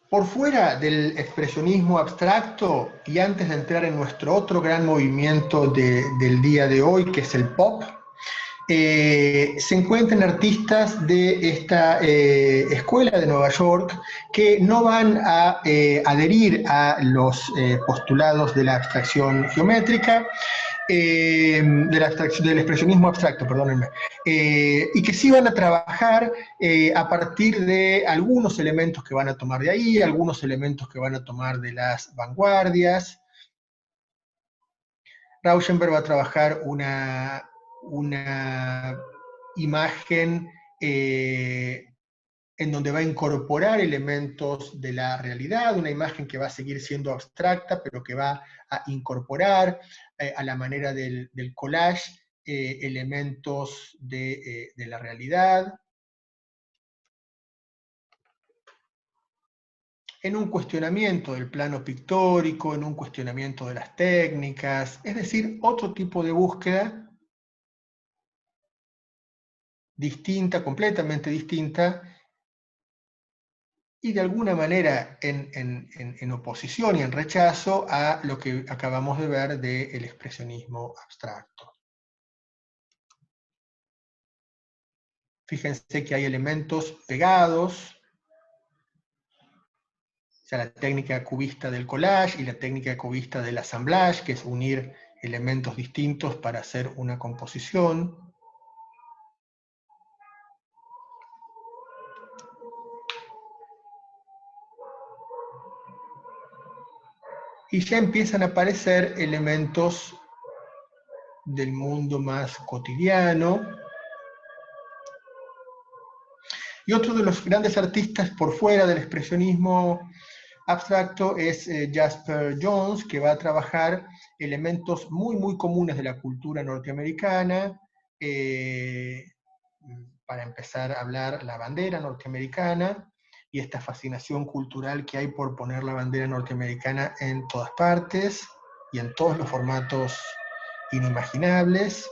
Por fuera del expresionismo abstracto, y antes de entrar en nuestro otro gran movimiento del día de hoy, que es el pop, se encuentran artistas de esta escuela de Nueva York que no van a adherir a los postulados de la abstracción geométrica, del expresionismo abstracto, perdónenme, y que sí van a trabajar a partir de algunos elementos que van a tomar de ahí, algunos elementos que van a tomar de las vanguardias. Rauschenberg va a trabajar una imagen en donde va a incorporar elementos de la realidad, una imagen que va a seguir siendo abstracta, pero que va a incorporar a la manera del collage elementos de la realidad, en un cuestionamiento del plano pictórico, en un cuestionamiento de las técnicas, es decir, otro tipo de búsqueda distinta, completamente distinta, y de alguna manera en oposición y en rechazo a lo que acabamos de ver del expresionismo abstracto. Fíjense que hay elementos pegados, o sea, la técnica cubista del collage y la técnica cubista del assemblage, que es unir elementos distintos para hacer una composición. Y ya empiezan a aparecer elementos del mundo más cotidiano. Y otro de los grandes artistas por fuera del expresionismo abstracto es Jasper Johns, que va a trabajar elementos muy, muy comunes de la cultura norteamericana, para empezar a hablar la bandera norteamericana y esta fascinación cultural que hay por poner la bandera norteamericana en todas partes y en todos los formatos inimaginables.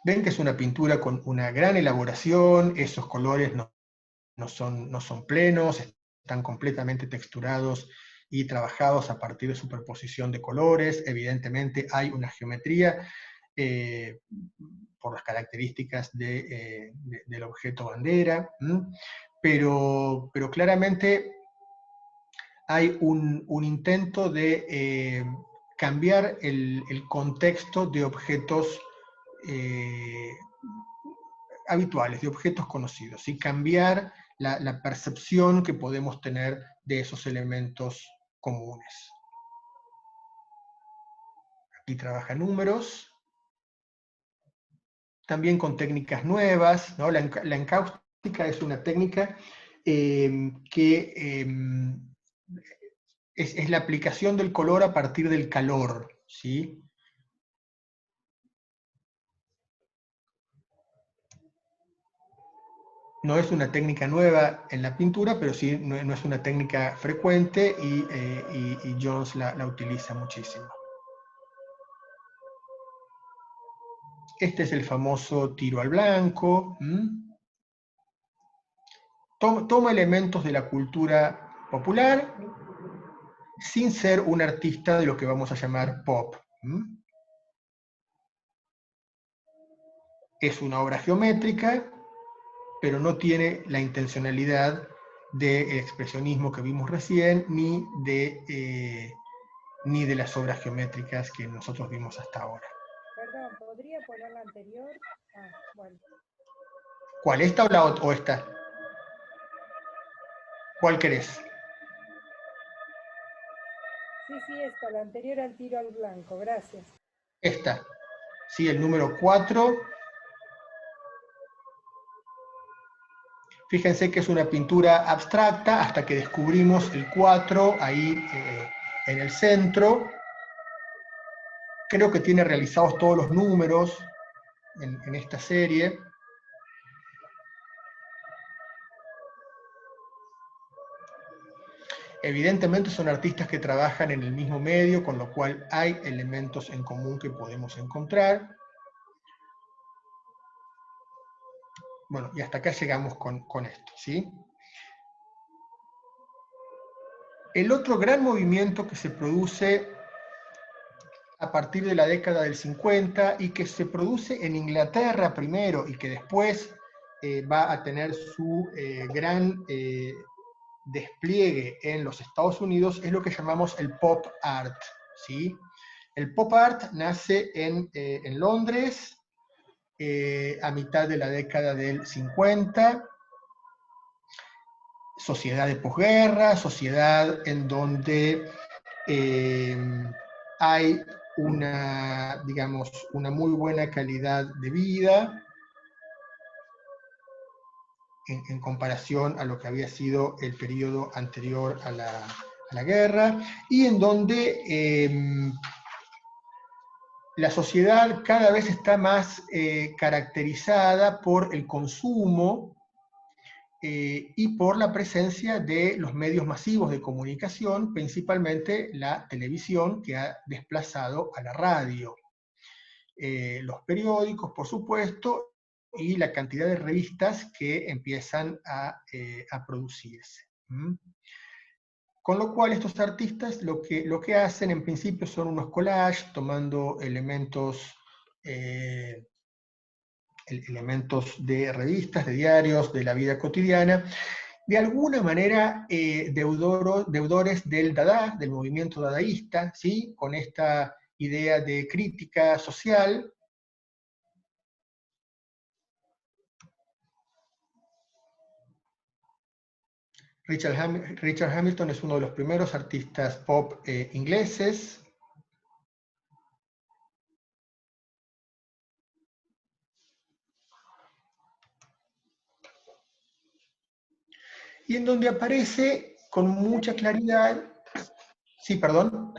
Ven que es una pintura con una gran elaboración, esos colores no son plenos, están completamente texturados y trabajados a partir de superposición de colores. Evidentemente hay una geometría por las características del objeto bandera, pero claramente hay un intento de cambiar el contexto de objetos habituales, de objetos conocidos, y cambiar la percepción que podemos tener de esos elementos comunes. Aquí trabaja números, también con técnicas nuevas, ¿no? La encáustica es una técnica que es la aplicación del color a partir del calor, ¿sí? No es una técnica nueva en la pintura, pero sí no es una técnica frecuente y Johns la utiliza muchísimo. Este es el famoso tiro al blanco. Toma elementos de la cultura popular sin ser un artista de lo que vamos a llamar pop. Es una obra geométrica, pero no tiene la intencionalidad del expresionismo que vimos recién, ni de las obras geométricas que nosotros vimos hasta ahora. Perdón, ¿podría poner la anterior? Ah, bueno. ¿Cuál, esta o esta? ¿Cuál querés? Sí, esta, la anterior al tiro al blanco, gracias. Esta, sí, el número 4. Fíjense que es una pintura abstracta hasta que descubrimos el 4 ahí en el centro. Creo que tiene realizados todos los números en esta serie. Evidentemente son artistas que trabajan en el mismo medio, con lo cual hay elementos en común que podemos encontrar. Bueno, y hasta acá llegamos con esto, ¿sí? El otro gran movimiento que se produce a partir de la década del 50 y que se produce en Inglaterra primero y que después va a tener su gran despliegue en los Estados Unidos es lo que llamamos el pop art, ¿sí? El pop art nace en Londres a mitad de la década del 50, sociedad de posguerra, sociedad en donde hay una, digamos, una muy buena calidad de vida en comparación a lo que había sido el periodo anterior a la guerra, y en donde la sociedad cada vez está más caracterizada por el consumo y por la presencia de los medios masivos de comunicación, principalmente la televisión, que ha desplazado a la radio. Los periódicos, por supuesto, y la cantidad de revistas que empiezan a producirse. Con lo cual estos artistas lo que hacen en principio son unos collages, tomando elementos de revistas, de diarios, de la vida cotidiana, de alguna manera deudores del Dada, del movimiento dadaísta, ¿sí? Con esta idea de crítica social. Richard Hamilton es uno de los primeros artistas pop ingleses. Y en donde aparece con mucha claridad, sí, perdón,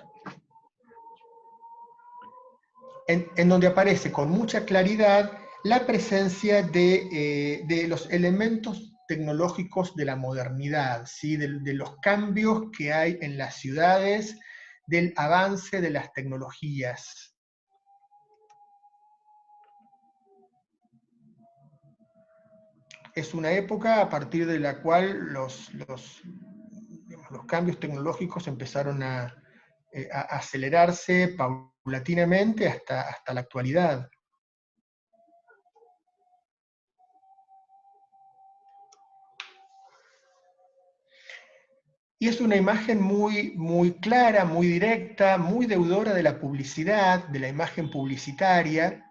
en donde aparece con mucha claridad la presencia de los elementos tecnológicos de la modernidad, ¿sí? De los cambios que hay en las ciudades, del avance de las tecnologías. Es una época a partir de la cual los cambios tecnológicos empezaron a acelerarse paulatinamente hasta la actualidad. Y es una imagen muy, muy clara, muy directa, muy deudora de la publicidad, de la imagen publicitaria.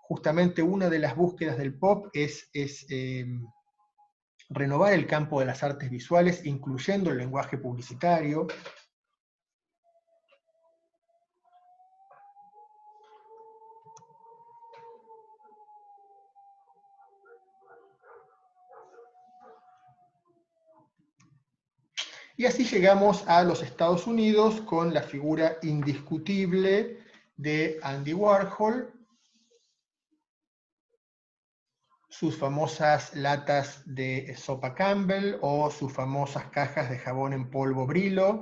Justamente una de las búsquedas del pop es renovar el campo de las artes visuales, incluyendo el lenguaje publicitario. Y así llegamos a los Estados Unidos con la figura indiscutible de Andy Warhol, sus famosas latas de sopa Campbell o sus famosas cajas de jabón en polvo Brillo,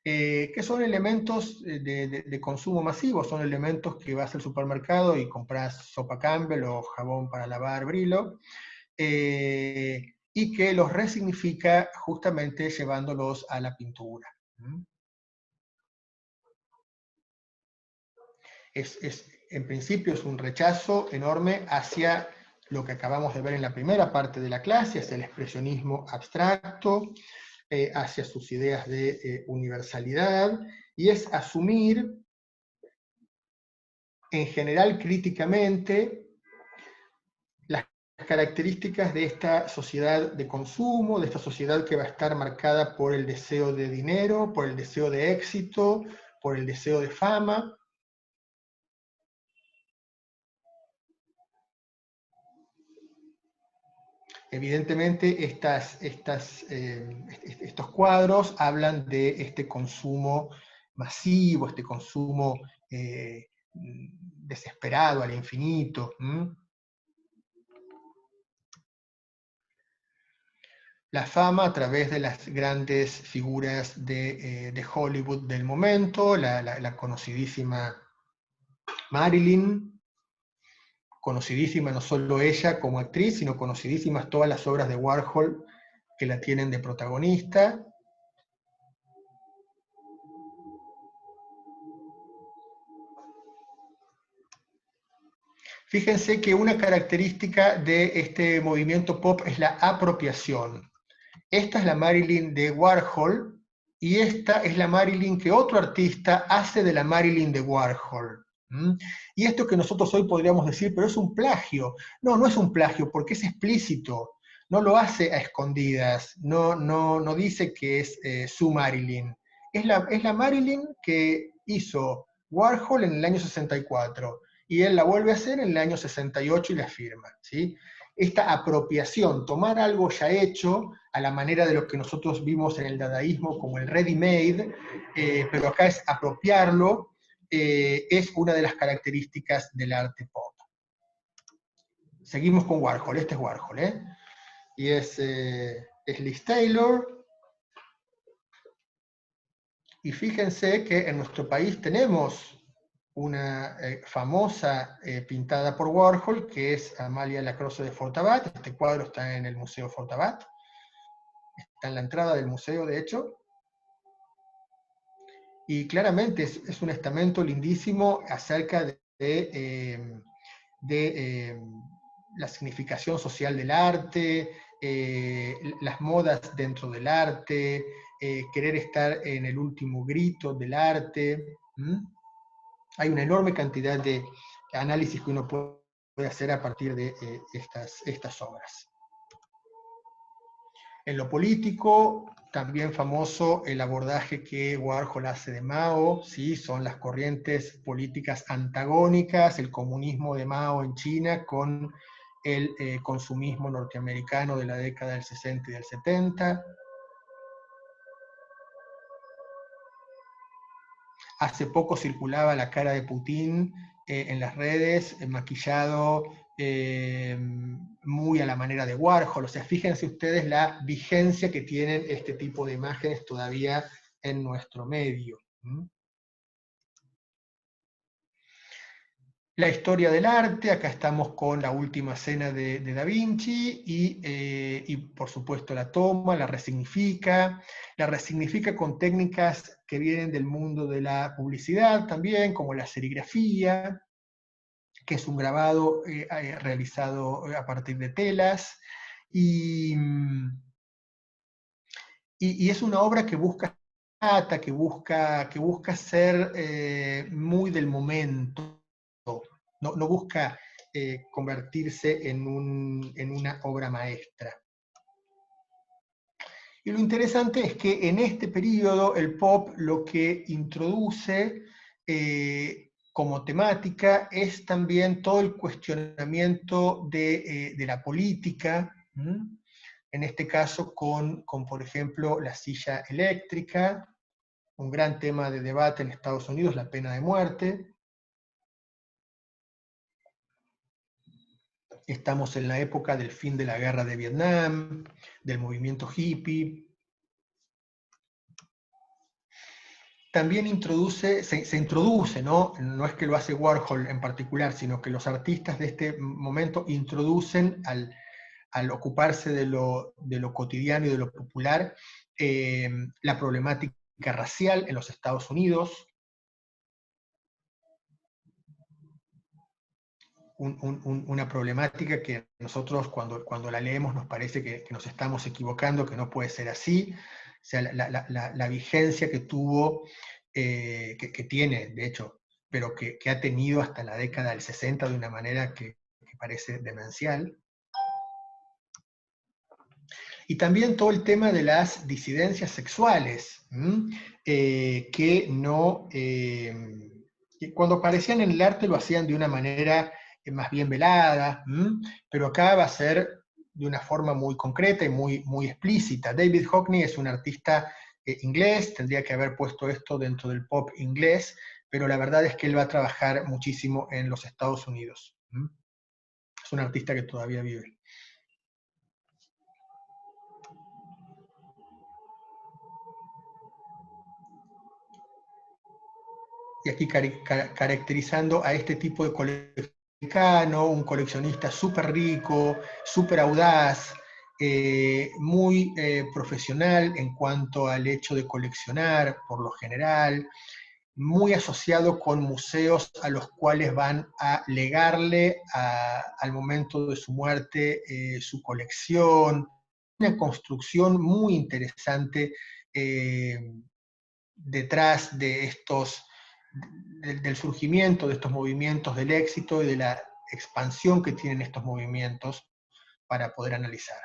que son elementos de consumo masivo, son elementos que vas al supermercado y compras sopa Campbell o jabón para lavar Brillo, y que los resignifica justamente llevándolos a la pintura. En principio es un rechazo enorme hacia lo que acabamos de ver en la primera parte de la clase, hacia el expresionismo abstracto, hacia sus ideas de universalidad, y es asumir en general críticamente las características de esta sociedad de consumo, de esta sociedad que va a estar marcada por el deseo de dinero, por el deseo de éxito, por el deseo de fama. Evidentemente estos cuadros hablan de este consumo masivo, este consumo desesperado al infinito. La fama a través de las grandes figuras de Hollywood del momento, la conocidísima Marilyn, conocidísima no solo ella como actriz, sino conocidísimas todas las obras de Warhol que la tienen de protagonista. Fíjense que una característica de este movimiento pop es la apropiación. Esta es la Marilyn de Warhol, y esta es la Marilyn que otro artista hace de la Marilyn de Warhol. Y esto que nosotros hoy podríamos decir, pero es un plagio. No, no es un plagio, porque es explícito. No lo hace a escondidas, no dice que es su Marilyn. Es la Marilyn que hizo Warhol en el año 64, y él la vuelve a hacer en el año 68 y la firma, ¿sí? Esta apropiación, tomar algo ya hecho, a la manera de lo que nosotros vimos en el dadaísmo como el ready-made, pero acá es apropiarlo, es una de las características del arte pop. Seguimos con Warhol, este es Warhol, y es Liz Taylor. Y fíjense que en nuestro país tenemos una famosa pintada por Warhol, que es Amalia Lacroze de Fortabat. Este cuadro está en el Museo Fortabat, está en la entrada del museo, de hecho. Y claramente es un estamento lindísimo acerca de la significación social del arte, las modas dentro del arte, querer estar en el último grito del arte. Hay una enorme cantidad de análisis que uno puede hacer a partir de estas obras. En lo político, también famoso el abordaje que Warhol hace de Mao, ¿sí? Son las corrientes políticas antagónicas, el comunismo de Mao en China con el consumismo norteamericano de la década del 60 y del 70. Hace poco circulaba la cara de Putin en las redes, maquillado muy a la manera de Warhol. O sea, fíjense ustedes la vigencia que tienen este tipo de imágenes todavía en nuestro medio. La historia del arte, acá estamos con la última cena de Da Vinci, y por supuesto la toma, la resignifica con técnicas que vienen del mundo de la publicidad también, como la serigrafía, que es un grabado realizado a partir de telas, y es una obra que busca ser muy del momento. No busca convertirse en una obra maestra. Y lo interesante es que en este periodo el pop lo que introduce como temática es también todo el cuestionamiento de la política, en este caso con, por ejemplo, la silla eléctrica, un gran tema de debate en Estados Unidos, la pena de muerte. Estamos en la época del fin de la guerra de Vietnam, del movimiento hippie. También se introduce, ¿no? No es que lo hace Warhol en particular, sino que los artistas de este momento introducen al ocuparse de lo cotidiano y de lo popular, la problemática racial en los Estados Unidos. Una problemática que nosotros cuando la leemos nos parece que nos estamos equivocando, que no puede ser así. O sea, la vigencia que tuvo, que tiene, de hecho, pero que ha tenido hasta la década del 60 de una manera que parece demencial. Y también todo el tema de las disidencias sexuales, que cuando aparecían en el arte lo hacían de una manera más bien velada, pero acá va a ser de una forma muy concreta y muy explícita. David Hockney es un artista inglés, tendría que haber puesto esto dentro del pop inglés, pero la verdad es que él va a trabajar muchísimo en los Estados Unidos. Es un artista que todavía vive. Y aquí caracterizando a este tipo de coleccionista, un coleccionista súper rico, súper audaz, muy profesional en cuanto al hecho de coleccionar, por lo general, muy asociado con museos a los cuales van a legarle al momento de su muerte su colección. Una construcción muy interesante detrás de del surgimiento de estos movimientos, del éxito y de la expansión que tienen estos movimientos para poder analizar.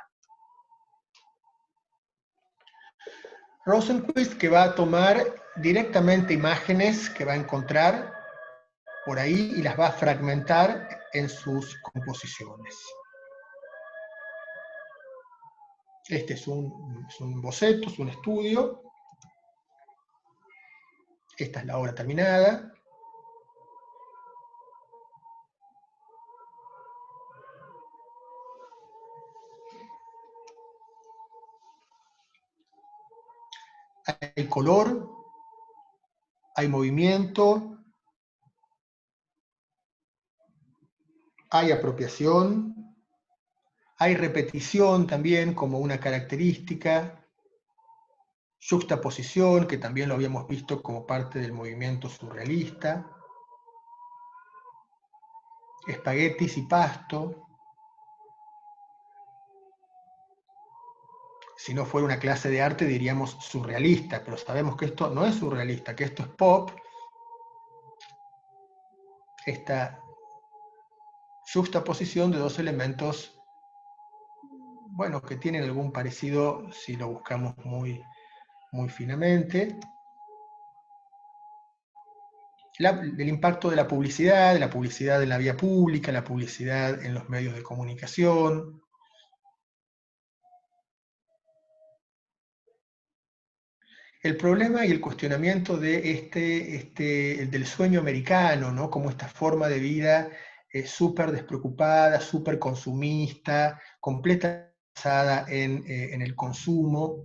Rosenquist, que va a tomar directamente imágenes que va a encontrar por ahí y las va a fragmentar en sus composiciones. Este es un boceto, es un estudio. Esta es la obra terminada. Hay color, hay movimiento, hay apropiación, hay repetición también como una característica, juxtaposición, que también lo habíamos visto como parte del movimiento surrealista, espaguetis y pasto. Si no fuera una clase de arte diríamos surrealista, pero sabemos que esto no es surrealista, que esto es pop. Esta juxtaposición de dos elementos, bueno, que tienen algún parecido si lo buscamos muy finamente. El impacto de la publicidad en la vía pública, la publicidad en los medios de comunicación. El problema y el cuestionamiento de del sueño americano, ¿no? Como esta forma de vida súper despreocupada, súper consumista, completamente basada en el consumo.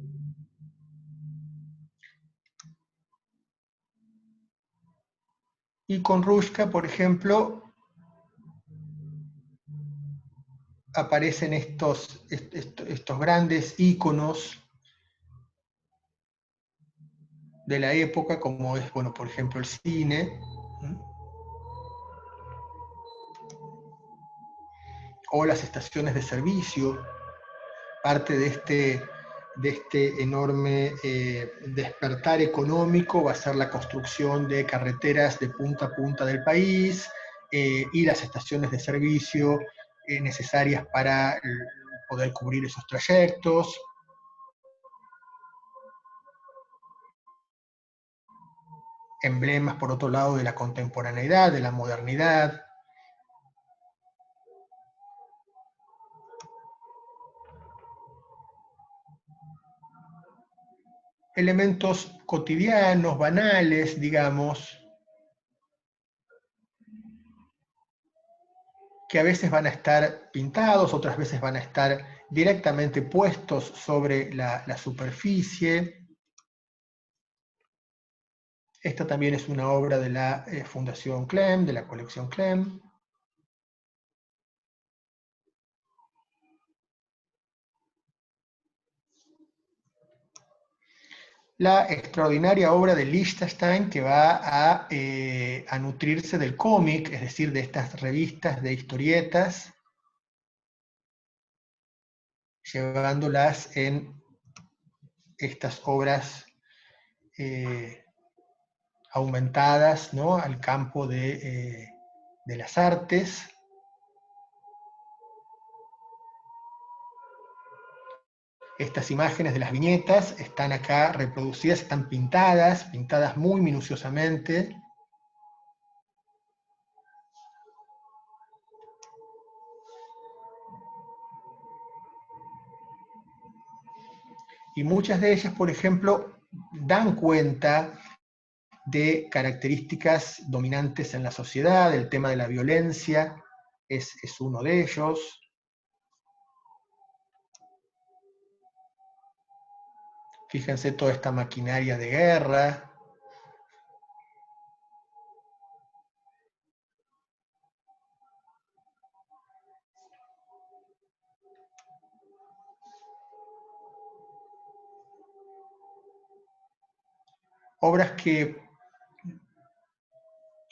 Y con Rushka, por ejemplo, aparecen estos grandes íconos de la época, como es, bueno, por ejemplo, el cine, o las estaciones de servicio, parte de este enorme despertar económico va a ser la construcción de carreteras de punta a punta del país y las estaciones de servicio necesarias para poder cubrir esos trayectos. Emblemas, por otro lado, de la contemporaneidad, de la modernidad. Elementos cotidianos, banales, digamos, que a veces van a estar pintados, otras veces van a estar directamente puestos sobre la superficie. Esta también es una obra de la Fundación Clem, de la colección Clem. La extraordinaria obra de Lichtenstein, que va a nutrirse del cómic, es decir, de estas revistas de historietas, llevándolas en estas obras aumentadas, ¿no?, al campo de las artes. Estas imágenes de las viñetas están acá reproducidas, están pintadas muy minuciosamente. Y muchas de ellas, por ejemplo, dan cuenta de características dominantes en la sociedad. El tema de la violencia es uno de ellos. Fíjense toda esta maquinaria de guerra. Obras que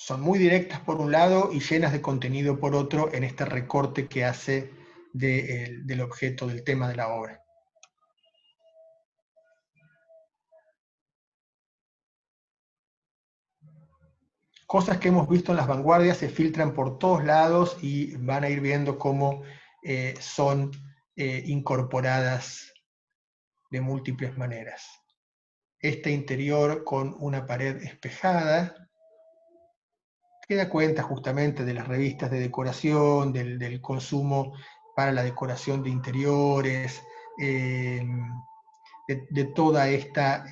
son muy directas por un lado y llenas de contenido por otro en este recorte que hace del objeto, del tema de la obra. Cosas que hemos visto en las vanguardias se filtran por todos lados y van a ir viendo cómo son incorporadas de múltiples maneras. Este interior con una pared espejada, que da cuenta justamente de las revistas de decoración, del consumo para la decoración de interiores, de toda esta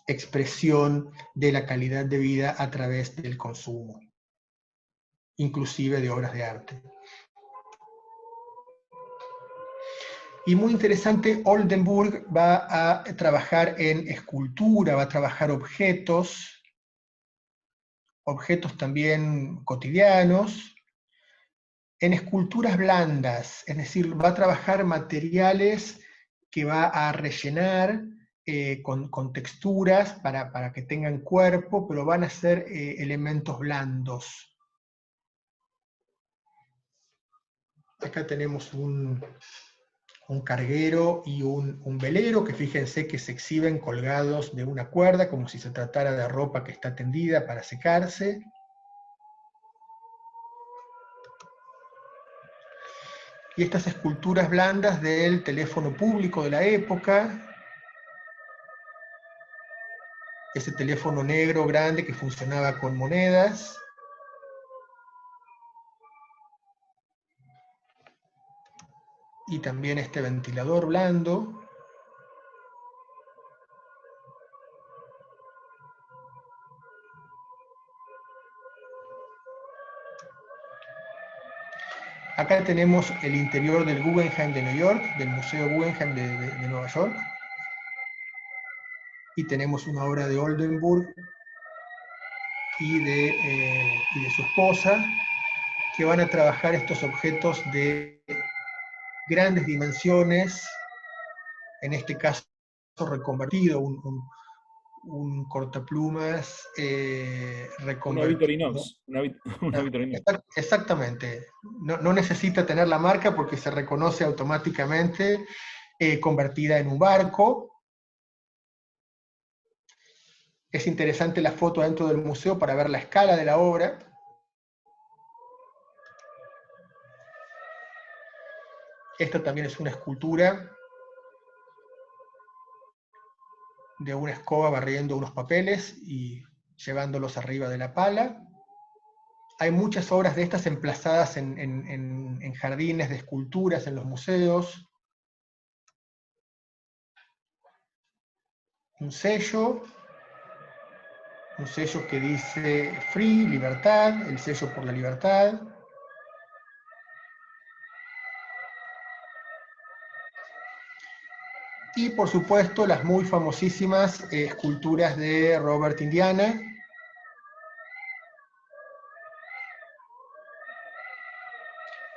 expresión de la calidad de vida a través del consumo, inclusive de obras de arte. Y muy interesante, Oldenburg va a trabajar en escultura, va a trabajar objetos también cotidianos, en esculturas blandas, es decir, va a trabajar materiales que va a rellenar con texturas para que tengan cuerpo, pero van a ser elementos blandos. Acá tenemos un carguero y un velero, que fíjense que se exhiben colgados de una cuerda, como si se tratara de ropa que está tendida para secarse. Y estas esculturas blandas del teléfono público de la época, ese teléfono negro grande que funcionaba con monedas. Y también este ventilador blando. Acá tenemos el interior del Guggenheim de New York, del Museo Guggenheim de Nueva York. Y tenemos una obra de Oldenburg y de su esposa, que van a trabajar estos objetos de grandes dimensiones, en este caso reconvertido, un cortaplumas reconvertido. Una Victorinox. Una Victorinox. Exactamente. No necesita tener la marca porque se reconoce automáticamente, convertida en un barco. Es interesante la foto dentro del museo para ver la escala de la obra. Esta también es una escultura de una escoba barriendo unos papeles y llevándolos arriba de la pala. Hay muchas obras de estas emplazadas en jardines de esculturas en los museos. Un sello que dice Free, libertad, el sello por la libertad. Y por supuesto las muy famosísimas esculturas de Robert Indiana,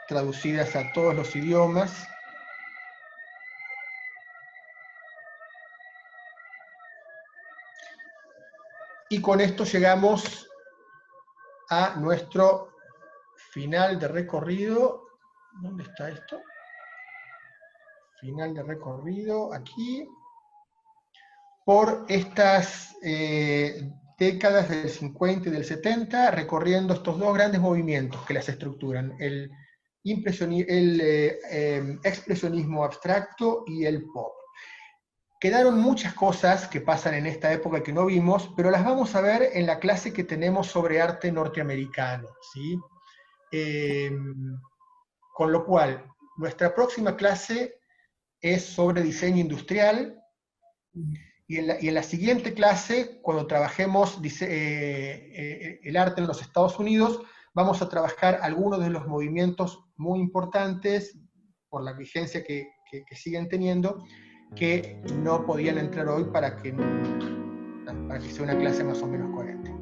traducidas a todos los idiomas. Y con esto llegamos a nuestro final de recorrido. ¿Dónde está esto? Final de recorrido, aquí. Por estas décadas del 50 y del 70, recorriendo estos dos grandes movimientos que las estructuran, el expresionismo abstracto y el pop. Quedaron muchas cosas que pasan en esta época que no vimos, pero las vamos a ver en la clase que tenemos sobre arte norteamericano, ¿sí? Con lo cual, nuestra próxima clase es sobre diseño industrial, y en la siguiente clase, cuando trabajemos el arte en los Estados Unidos, vamos a trabajar algunos de los movimientos muy importantes, por la vigencia que siguen teniendo, que no podían entrar hoy para que sea una clase más o menos coherente.